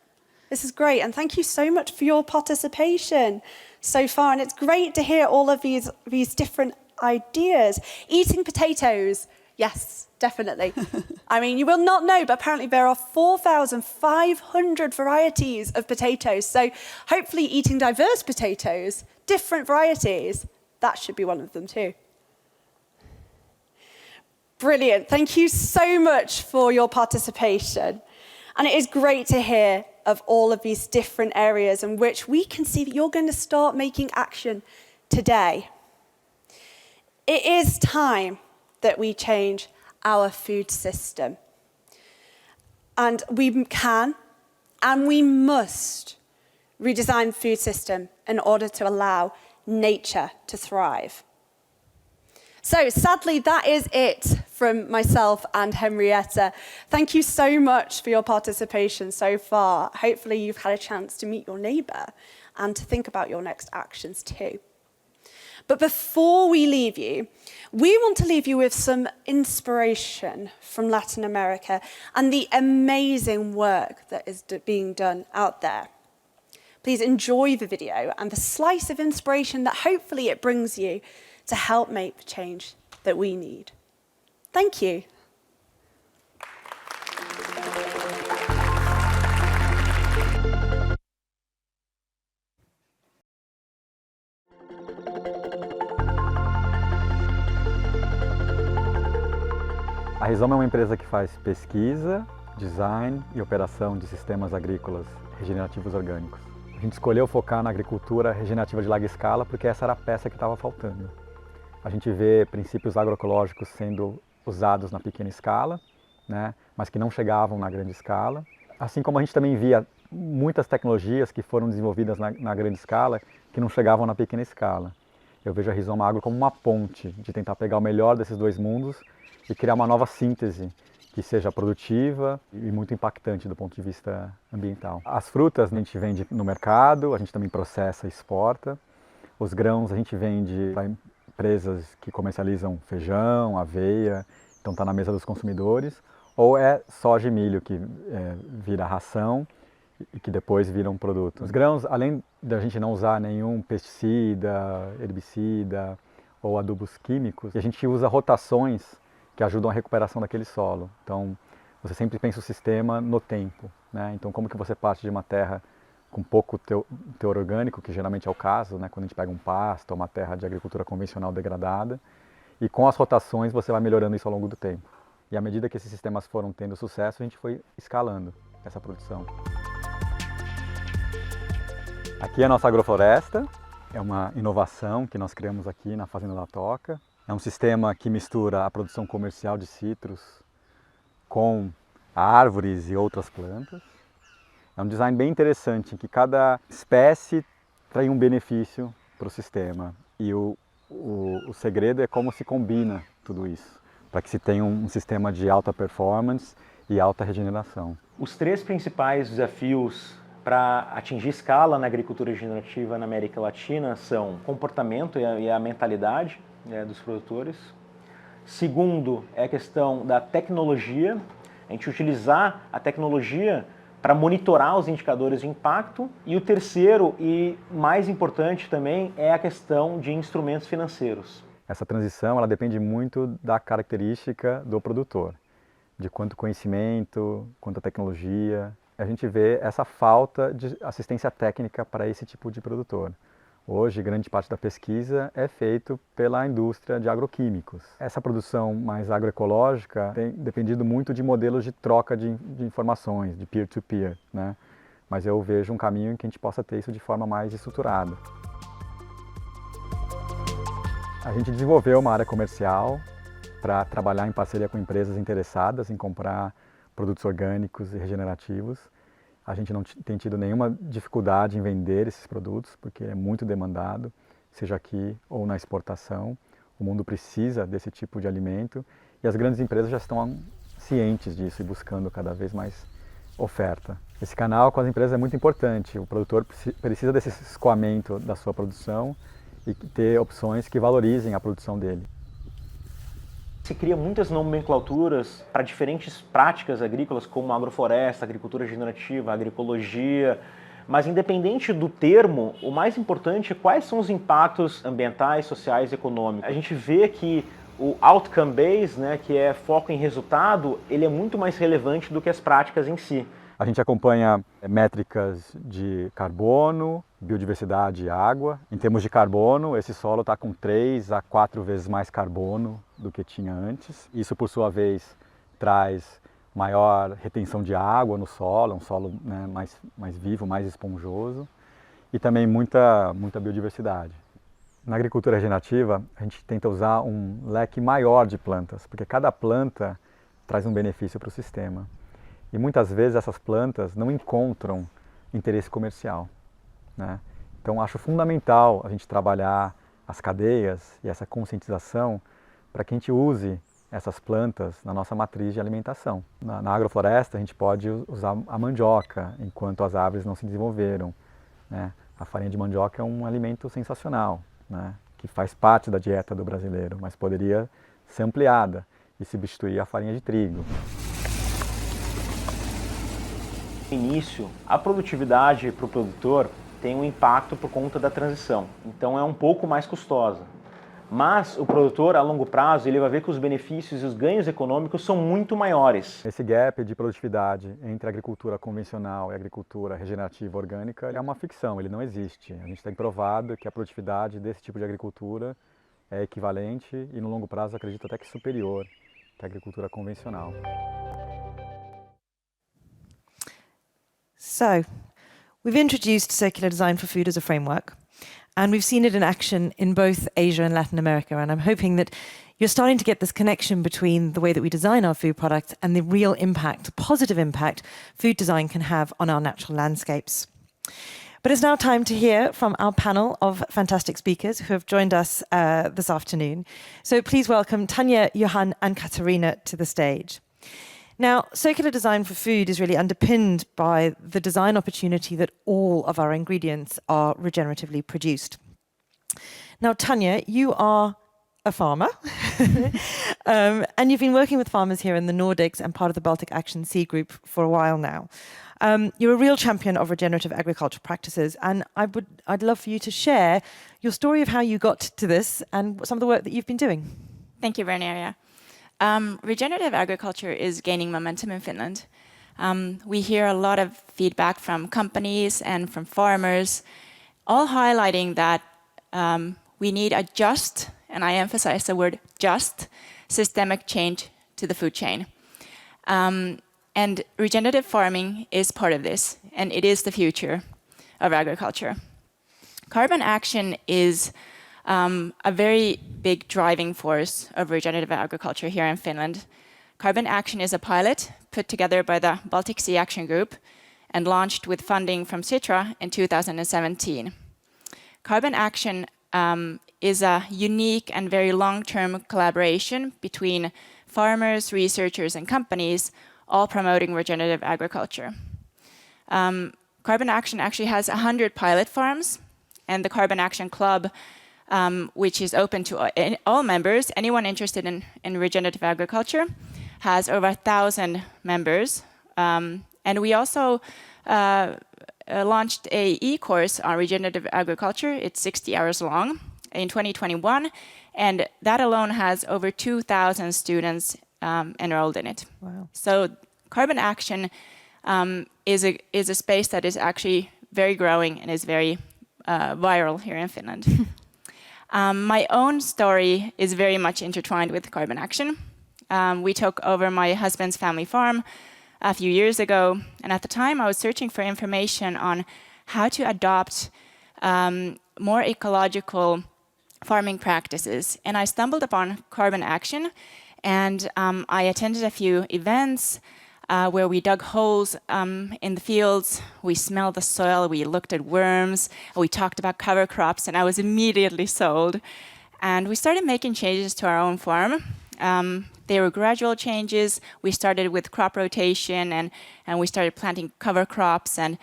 This is great, and thank you so much for your participation so far. And it's great to hear all of these different ideas. Eating potatoes, yes, definitely. I mean, you will not know, but apparently there are 4,500 varieties of potatoes. So hopefully eating diverse potatoes, different varieties, that should be one of them too. Brilliant. Thank you so much for your participation. And it is great to hear of all of these different areas in which we can see that you're going to start making action today. It is time that we change our food system. And we can and we must redesign the food system in order to allow nature to thrive. So sadly, that is it from myself and Henrietta. Thank you so much for your participation so far. Hopefully you've had a chance to meet your neighbour and to think about your next actions too. But before we leave you, we want to leave you with some inspiration from Latin America and the amazing work that is being done out there. Please enjoy the video and the slice of inspiration that hopefully it brings you to help make the change that we need. Thank you. A Rizoma é uma empresa que faz pesquisa, design e operação de sistemas agrícolas regenerativos orgânicos. A gente escolheu focar na agricultura regenerativa de larga escala porque essa era a peça que estava faltando. A gente vê princípios agroecológicos sendo usados na pequena escala, né, mas que não chegavam na grande escala. Assim como a gente também via muitas tecnologias que foram desenvolvidas na grande escala que não chegavam na pequena escala. Eu vejo a Rizoma Agro como uma ponte de tentar pegar o melhor desses dois mundos e criar uma nova síntese que seja produtiva e muito impactante do ponto de vista ambiental. As frutas a gente vende no mercado, a gente também processa e exporta. Os grãos a gente vende para empresas que comercializam feijão, aveia, então está na mesa dos consumidores. Ou é soja e milho que vira ração e que depois vira um produto. Os grãos, além da gente não usar nenhum pesticida, herbicida ou adubos químicos, a gente usa rotações que ajudam a recuperação daquele solo. Então, você sempre pensa o sistema no tempo, né? Então, como que você parte de uma terra com pouco teor orgânico, que geralmente é o caso, né? Quando a gente pega um pasto ou uma terra de agricultura convencional degradada, e com as rotações você vai melhorando isso ao longo do tempo. E à medida que esses sistemas foram tendo sucesso, a gente foi escalando essa produção. Aqui é a nossa agrofloresta, é uma inovação que nós criamos aqui na Fazenda da Toca. É um sistema que mistura a produção comercial de citros com árvores e outras plantas. É um design bem interessante, em que cada espécie traz um benefício para o sistema. E o segredo é como se combina tudo isso, para que se tenha um sistema de alta performance e alta regeneração. Os três principais desafios para atingir escala na agricultura regenerativa na América Latina são o comportamento e a mentalidade dos produtores. Segundo, é a questão da tecnologia, a gente utilizar a tecnologia para monitorar os indicadores de impacto. E o terceiro e mais importante também é a questão de instrumentos financeiros. Essa transição ela depende muito da característica do produtor, de quanto conhecimento, quanta tecnologia a gente vê essa falta de assistência técnica para esse tipo de produtor. Hoje, grande parte da pesquisa é feita pela indústria de agroquímicos. Essa produção mais agroecológica tem dependido muito de modelos de troca de informações, de peer-to-peer, né? Mas eu vejo um caminho em que a gente possa ter isso de forma mais estruturada. A gente desenvolveu uma área comercial para trabalhar em parceria com empresas interessadas em comprar produtos orgânicos e regenerativos. A gente não tem tido nenhuma dificuldade em vender esses produtos, porque é muito demandado, seja aqui ou na exportação. O mundo precisa desse tipo de alimento e as grandes empresas já estão cientes disso e buscando cada vez mais oferta. Esse canal com as empresas é muito importante. O produtor precisa desse escoamento da sua produção e ter opções que valorizem a produção dele. Se cria muitas nomenclaturas para diferentes práticas agrícolas, como agrofloresta, agricultura regenerativa, agroecologia, mas independente do termo, o mais importante é quais são os impactos ambientais, sociais e econômicos. A gente vê que o outcome based, né, que é foco em resultado, ele é muito mais relevante do que as práticas em si. A gente acompanha métricas de carbono, biodiversidade e água. Em termos de carbono, esse solo está com 3 a 4 vezes mais carbono do que tinha antes. Isso, por sua vez, traz maior retenção de água no solo, um solo, né, mais vivo, mais esponjoso. E também muita biodiversidade. Na agricultura regenerativa, a gente tenta usar um leque maior de plantas, porque cada planta traz um benefício para o sistema. E muitas vezes essas plantas não encontram interesse comercial, né? Então acho fundamental a gente trabalhar as cadeias e essa conscientização para que a gente use essas plantas na nossa matriz de alimentação. Na agrofloresta a gente pode usar a mandioca enquanto as árvores não se desenvolveram, né? A farinha de mandioca é um alimento sensacional, né? Que faz parte da dieta do brasileiro, mas poderia ser ampliada e substituir a farinha de trigo. No início, a produtividade para o produtor tem um impacto por conta da transição, então é um pouco mais custosa. Mas o produtor, a longo prazo, ele vai ver que os benefícios e os ganhos econômicos são muito maiores. Esse gap de produtividade entre a agricultura convencional e a agricultura regenerativa orgânica é uma ficção, ele não existe. A gente tem provado que a produtividade desse tipo de agricultura é equivalente e no longo prazo acredito até que superior que a agricultura convencional. So, we've introduced circular design for food as a framework, and we've seen it in action in both Asia and Latin America, and I'm hoping that you're starting to get this connection between the way that we design our food products and the real impact, positive impact, food design can have on our natural landscapes. But it's now time to hear from our panel of fantastic speakers who have joined us this afternoon. So please welcome Tanya, Johan and Katarina to the stage. Now, circular design for food is really underpinned by the design opportunity that all of our ingredients are regeneratively produced. Now, Tanya, you are a farmer, and you've been working with farmers here in the Nordics and part of the Baltic Action Sea Group for a while now. You're a real champion of regenerative agriculture practices, and I'd love for you to share your story of how you got to this and some of the work that you've been doing. Thank you, Verneria. Regenerative agriculture is gaining momentum in Finland. We hear a lot of feedback from companies and from farmers, all highlighting that we need a just, and I emphasize the word just, systemic change to the food chain. And regenerative farming is part of this, and it is the future of agriculture. Carbon action is a very big driving force of regenerative agriculture here in Finland. Carbon Action is a pilot put together by the Baltic Sea Action Group and launched with funding from Citra in 2017. Carbon Action is a unique and very long-term collaboration between farmers, researchers, and companies, all promoting regenerative agriculture. Carbon Action actually has 100 pilot farms, and the Carbon Action Club, which is open to all members, anyone interested in regenerative agriculture, has over 1,000 members. And we also launched an e-course on regenerative agriculture. It's 60 hours long in 2021, and that alone has over 2,000 students enrolled in it. Wow. So Carbon Action is a space that is actually very growing and is very viral here in Finland. My own story is very much intertwined with carbon action. We took over my husband's family farm a few years ago, and at the time I was searching for information on how to adopt more ecological farming practices, and I stumbled upon carbon action, and I attended a few events where we dug holes in the fields, we smelled the soil, we looked at worms, we talked about cover crops, and I was immediately sold. And we started making changes to our own farm. They were gradual changes. We started with crop rotation, and we started planting cover crops, and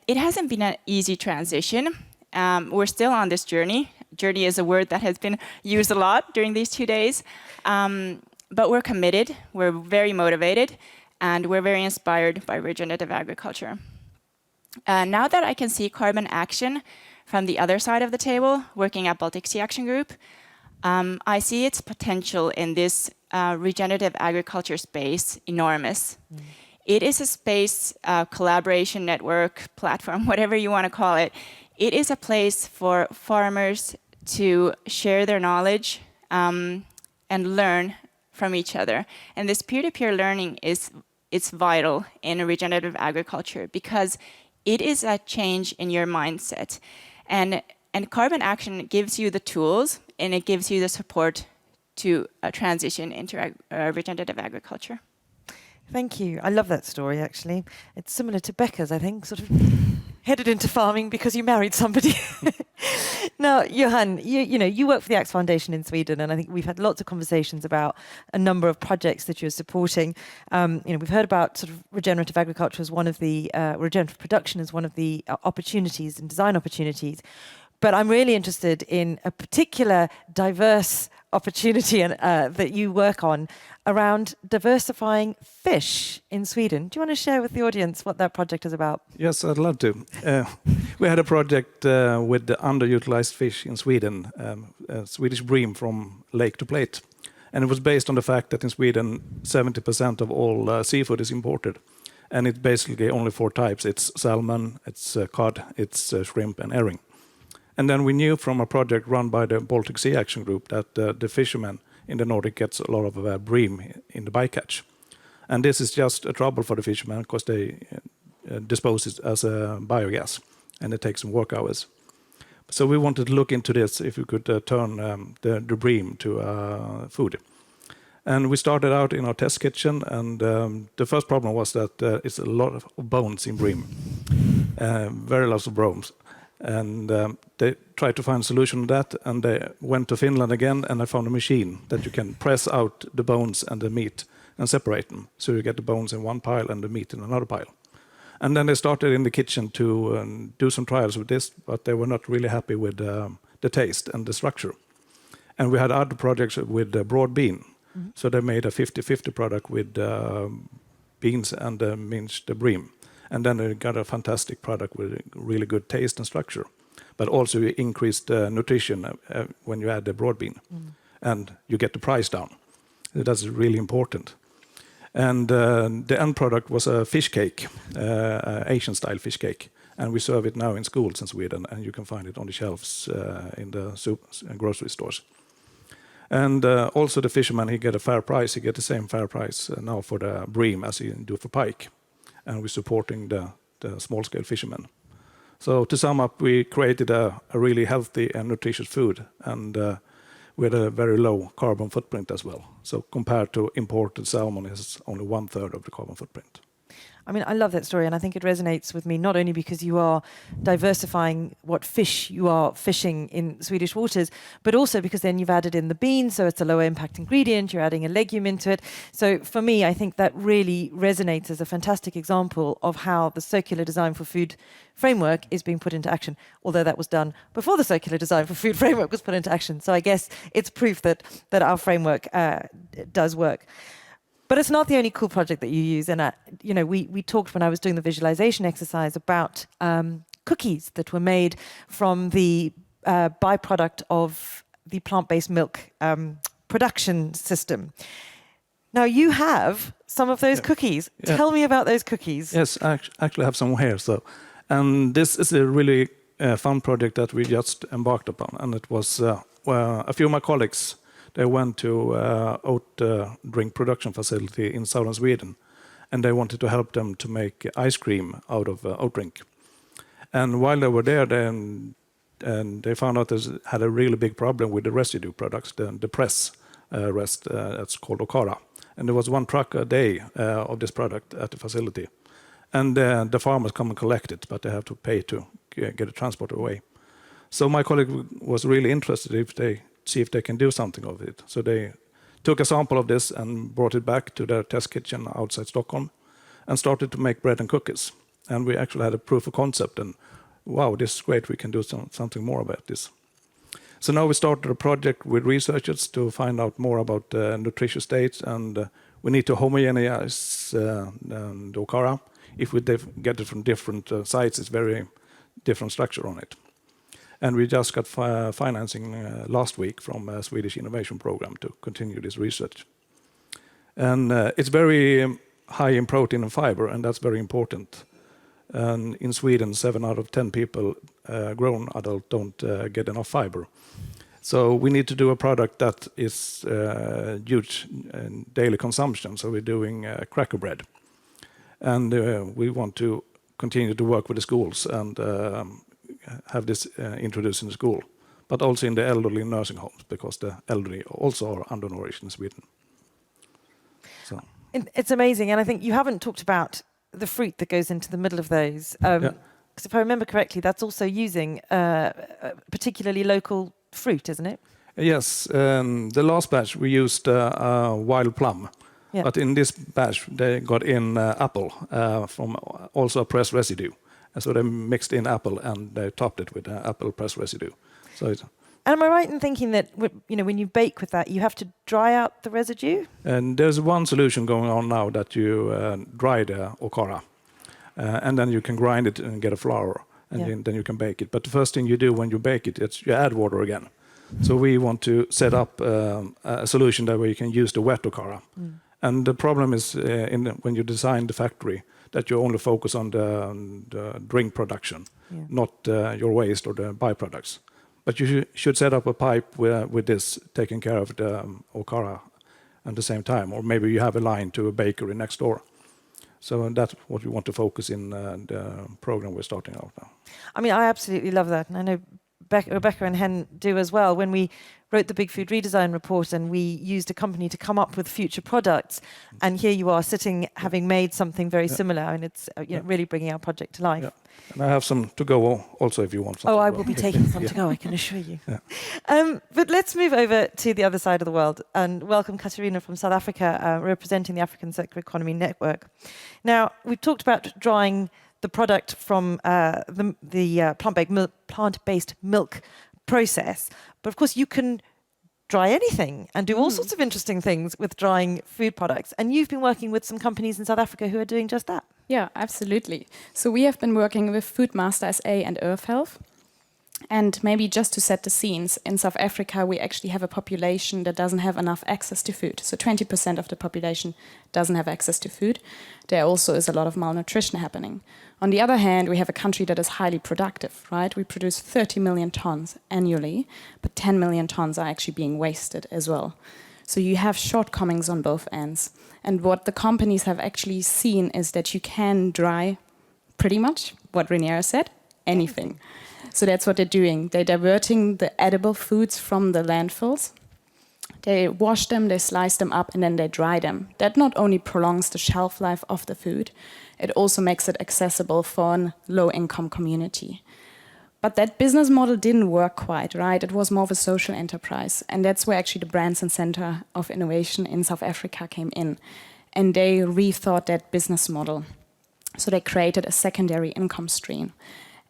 it hasn't been an easy transition. We're still on this journey. Journey is a word that has been used a lot during these 2 days. But we're committed, we're very motivated, and we're very inspired by regenerative agriculture. Now that I can see carbon action from the other side of the table, working at Baltic Sea Action Group, I see its potential in this regenerative agriculture space enormous. It is a space, collaboration network, platform, whatever you want to call it. It is a place for farmers to share their knowledge and learn from each other. And this peer-to-peer learning it's vital in regenerative agriculture because it is a change in your mindset. And carbon action gives you the tools and it gives you the support to transition into regenerative agriculture. Thank you. I love that story, actually. It's similar to Becca's, I think, sort of headed into farming because you married somebody. Now, Johan, you work for the Axe Foundation in Sweden, and I think we've had lots of conversations about a number of projects that you're supporting. We've heard about sort of regenerative agriculture as one of the, regenerative production as one of the opportunities and design opportunities. But I'm really interested in a particular diverse opportunity that you work on around diversifying fish in Sweden. Do you want to share with the audience what that project is about? Yes, I'd love to. We had a project with the underutilized fish in Sweden, Swedish bream from lake to plate. And it was based on the fact that in Sweden, 70% of all seafood is imported. And it's basically only 4 types. It's salmon, it's cod, it's shrimp and herring. And then we knew from a project run by the Baltic Sea Action Group that the fishermen in the Nordic gets a lot of bream in the bycatch. And this is just a trouble for the fishermen because they dispose it as a biogas and it takes some work hours. So we wanted to look into this, if we could turn the bream to food. And we started out in our test kitchen, and the first problem was that it's a lot of bones in bream, very lots of bones. And they tried to find a solution to that, and they went to Finland again, and I found a machine that you can press out the bones and the meat and separate them. So you get the bones in one pile and the meat in another pile. And then they started in the kitchen to do some trials with this, but they were not really happy with the taste and the structure. And we had other projects with broad bean. Mm-hmm. So they made a 50-50 product with beans and minced bream. And then they got a fantastic product with really good taste and structure. But also you increased nutrition when you add the broad bean. Mm. And you get the price down. That's really important. And the end product was a fish cake, Asian-style fish cake. And we serve it now in schools in Sweden, and you can find it on the shelves in the soups and grocery stores. And also the fisherman, he get a fair price. He get the same fair price now for the bream as he do for pike. And we're supporting the small-scale fishermen. So to sum up, we created a really healthy and nutritious food, and with a very low carbon footprint as well. So compared to imported salmon, it's only 1/3 of the carbon footprint. I mean, I love that story, and I think it resonates with me, not only because you are diversifying what fish you are fishing in Swedish waters, but also because then you've added in the beans, so it's a lower impact ingredient, you're adding a legume into it. So for me, I think that really resonates as a fantastic example of how the circular design for food framework is being put into action, although that was done before the circular design for food framework was put into action. So I guess it's proof that our framework does work. But it's not the only cool project that you use. And, we talked when I was doing the visualization exercise about cookies that were made from the byproduct of the plant-based milk production system. Now, you have some of those cookies. Yeah. Tell me about those cookies. Yes, I actually have some here. So, and this is a really fun project that we just embarked upon. And it was a few of my colleagues. They went to oat drink production facility in southern Sweden, and they wanted to help them to make ice cream out of oat drink. And while they were there, they found out they had a really big problem with the residue products, the press rest. That's called okara. And there was 1 truck a day of this product at the facility. And the farmers come and collect it, but they have to pay to get it transported away. So my colleague was really interested if they can do something of it. So they took a sample of this and brought it back to their test kitchen outside Stockholm and started to make bread and cookies. And we actually had a proof of concept, and wow, this is great, we can do something more about this. So now we started a project with researchers to find out more about nutritious states, and we need to homogenize the okara. If we get it from different sites, it's very different structure on it. And we just got financing last week from a Swedish innovation program to continue this research. And it's very high in protein and fiber, and that's very important. And in Sweden, 7 out of 10 people, grown adult, don't get enough fiber. So we need to do a product that is huge in daily consumption. So we're doing cracker bread. And we want to continue to work with the schools and have this introduced in the school, but also in the elderly nursing homes, because the elderly also are undernourished in Sweden. So It's amazing, and I think you haven't talked about the fruit that goes into the middle of those. Because if I remember correctly, that's also using particularly local fruit, isn't it? Yes, the last batch we used wild plum, but in this batch they got in apple from also a press residue. And so they mixed in apple and they topped it with apple press residue. So and am I right in thinking that when you bake with that, you have to dry out the residue? And there's one solution going on now that you dry the okara, and then you can grind it and get a flour, and then you can bake it. But the first thing you do when you bake it, you add water again. So we want to set up a solution that where you can use the wet okara. And the problem is when you design the factory, that you only focus on the drink production, not your waste or the byproducts. But you should set up a pipe with this, taking care of the okara at the same time. Or maybe you have a line to a bakery next door. So that's what we want to focus in the program we're starting out now. I mean, I absolutely love that. And I know Rebecca and Hen do as well. When we wrote the Big Food Redesign report and we used a company to come up with future products, and here you are sitting having made something very similar, and it's really bringing our project to life. And I have some to go also if you want some. Oh, I will be taking some to go, I can assure you. But let's move over to the other side of the world and welcome Katarina from South Africa, representing the African Circular Economy Network. Now, we've talked about drying the product from the plant-based milk process, but of course you can dry anything and do all sorts of interesting things with drying food products. And you've been working with some companies in South Africa who are doing just that. Yeah, absolutely. So we have been working with Foodmaster SA and Earth Health. And maybe just to set the scenes, in South Africa we actually have a population that doesn't have enough access to food. So 20% of the population doesn't have access to food. There also is a lot of malnutrition happening. On the other hand, we have a country that is highly productive, right? We produce 30 million tons annually, but 10 million tons are actually being wasted as well. So you have shortcomings on both ends. And what the companies have actually seen is that you can dry pretty much what Reniera said, anything. So that's what they're doing. They're diverting the edible foods from the landfills. They wash them, they slice them up, and then they dry them. That not only prolongs the shelf life of the food, it also makes it accessible for a low-income community. But that business model didn't work quite, right? It was more of a social enterprise. And that's where actually the Branson Center of Innovation in South Africa came in. And they rethought that business model. So they created a secondary income stream.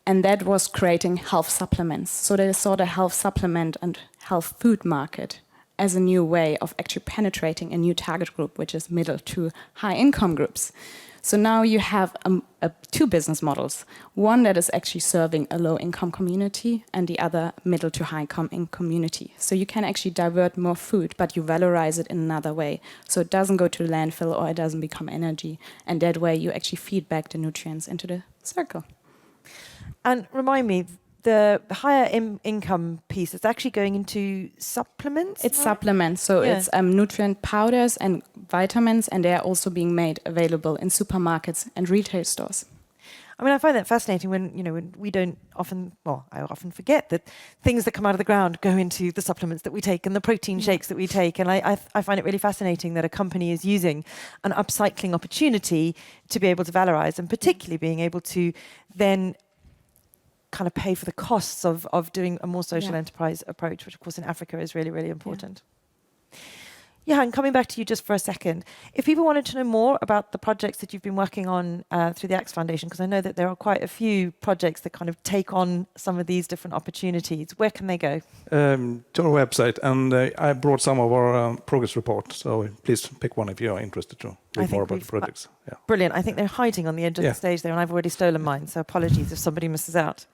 And that was creating health supplements. So they saw the health supplement and health food market as a new way of actually penetrating a new target group, which is middle to high income groups. So now you have two business models. One that is actually serving a low-income community and the other middle to high-income community. So you can actually divert more food, but you valorize it in another way. So it doesn't go to landfill or it doesn't become energy. And that way you actually feed back the nutrients into the circle. And remind me, the higher income piece is actually going into supplements? It's supplements, so it's nutrient powders and vitamins, and they're also being made available in supermarkets and retail stores. I mean, I find that fascinating when we don't often, I often forget that things that come out of the ground go into the supplements that we take and the protein shakes that we take. And I find it really fascinating that a company is using an upcycling opportunity to be able to valorize, and particularly being able to then kind of pay for the costs of doing a more social enterprise approach, which of course in Africa is really, really important. Yeah, and coming back to you just for a second, if people wanted to know more about the projects that you've been working on through the Axe Foundation, because I know that there are quite a few projects that kind of take on some of these different opportunities, where can they go? To our website, and I brought some of our progress reports, so please pick one if you are interested to read more about the projects. Brilliant. I think they're hiding on the edge of the stage there, and I've already stolen mine, so apologies if somebody misses out.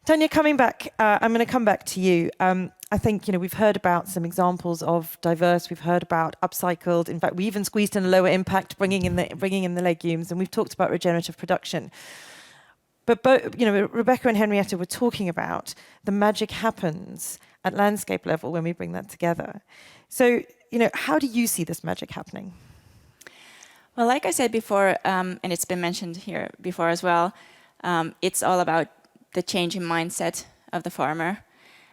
Tanya, coming back, I'm going to come back to you. I think we've heard about some examples of diverse. We've heard about upcycled. In fact, we even squeezed in a lower impact, bringing in the legumes, and we've talked about regenerative production. But Rebecca and Henrietta were talking about the magic happens at landscape level when we bring that together. So how do you see this magic happening? Well, like I said before, and it's been mentioned here before as well, it's all about the change in mindset of the farmer.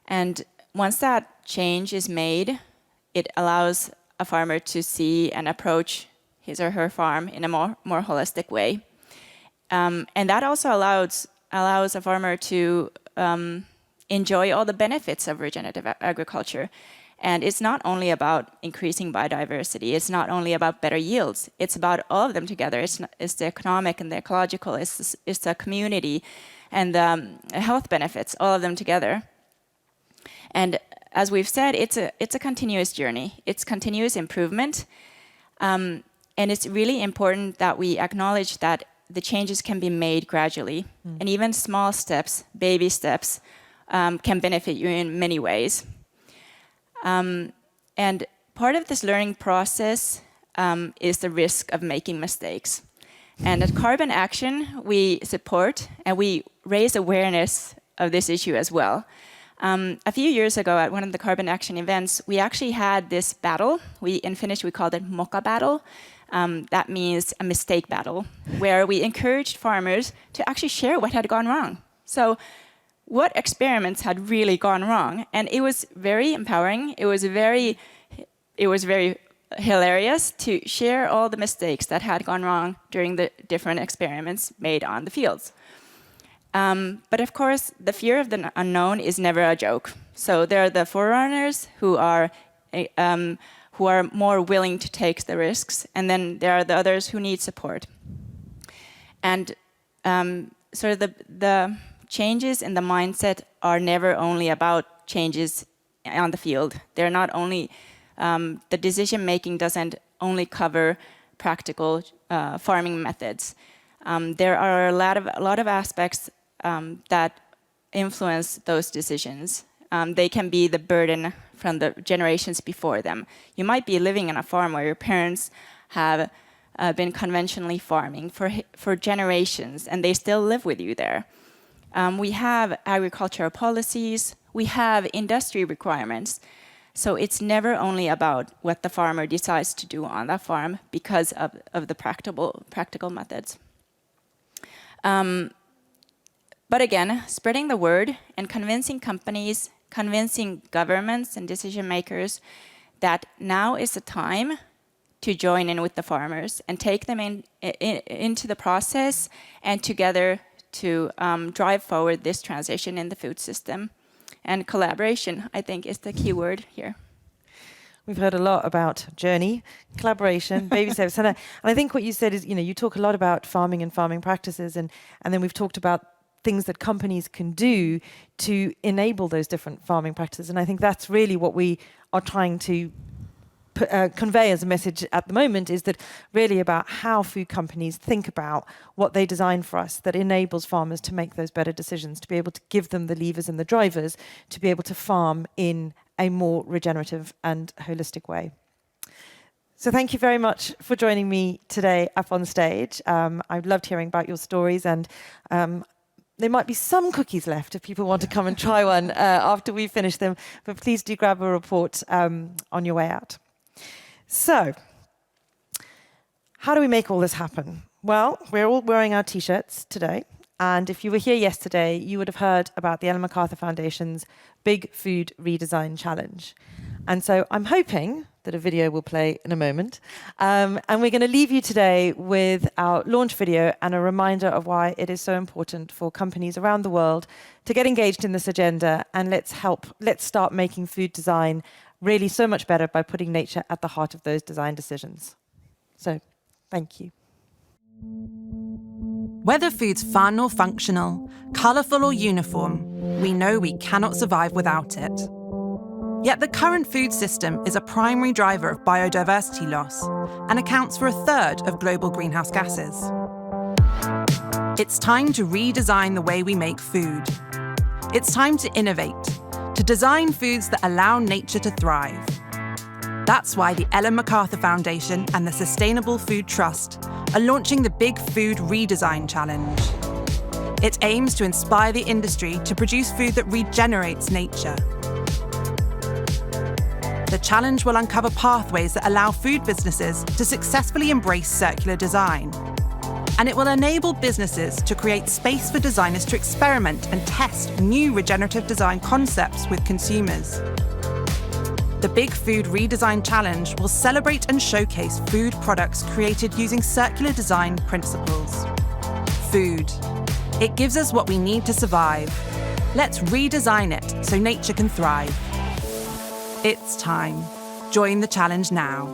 And once that change is made, it allows a farmer to see and approach his or her farm in a more holistic way. And that also allows a farmer to enjoy all the benefits of regenerative agriculture. And it's not only about increasing biodiversity, it's not only about better yields, it's about all of them together. It's the economic and the ecological, it's the community and the health benefits, all of them together. And as we've said, it's a continuous journey. It's continuous improvement. And it's really important that we acknowledge that the changes can be made gradually. And even small steps, baby steps, can benefit you in many ways. And part of this learning process is the risk of making mistakes. And at Carbon Action, we support and we raise awareness of this issue as well. A few years ago at one of the Carbon Action events, we actually had this battle. In Finnish, we called it moka battle. That means a mistake battle, where we encouraged farmers to actually share what had gone wrong. So what experiments had really gone wrong? And it was very empowering. It was very hilarious to share all the mistakes that had gone wrong during the different experiments made on the fields. But of course, the fear of the unknown is never a joke. So there are the forerunners who are more willing to take the risks, and then there are the others who need support. And sort of the changes in the mindset are never only about changes on the field. They're not only the decision making doesn't only cover practical farming methods. There are a lot of aspects that influence those decisions. They can be the burden from the generations before them. You might be living in a farm where your parents have been conventionally farming for generations, and they still live with you there. We have agricultural policies, we have industry requirements. So it's never only about what the farmer decides to do on that farm because of the practical methods. But again, spreading the word and convincing companies, convincing governments and decision makers that now is the time to join in with the farmers and take them into the process and together to drive forward this transition in the food system. And collaboration, I think, is the key word here. We've heard a lot about journey, collaboration, baby steps. And I think what you said is, you talk a lot about farming and farming practices, and then we've talked about things that companies can do to enable those different farming practices. And I think that's really what we are trying to convey as a message at the moment is that really about how food companies think about what they design for us that enables farmers to make those better decisions, to be able to give them the levers and the drivers to be able to farm in a more regenerative and holistic way. So thank you very much for joining me today up on stage. I've loved hearing about your stories, and there might be some cookies left if people want to come and try one after we finish them, but please do grab a report on your way out. So, how do we make all this happen? Well, we're all wearing our T-shirts today, and if you were here yesterday, you would have heard about the Ellen MacArthur Foundation's Big Food Redesign Challenge. And so I'm hoping that a video will play in a moment. And we're going to leave you today with our launch video and a reminder of why it is so important for companies around the world to get engaged in this agenda, and let's start making food design really so much better by putting nature at the heart of those design decisions. So, thank you. Whether food's fun or functional, colourful or uniform, we know we cannot survive without it. Yet the current food system is a primary driver of biodiversity loss and accounts for 1/3 of global greenhouse gases. It's time to redesign the way we make food. It's time to innovate, to design foods that allow nature to thrive. That's why the Ellen MacArthur Foundation and the Sustainable Food Trust are launching the Big Food Redesign Challenge. It aims to inspire the industry to produce food that regenerates nature. The challenge will uncover pathways that allow food businesses to successfully embrace circular design. And it will enable businesses to create space for designers to experiment and test new regenerative design concepts with consumers. The Big Food Redesign Challenge will celebrate and showcase food products created using circular design principles. Food. It gives us what we need to survive. Let's redesign it so nature can thrive. It's time. Join the challenge now.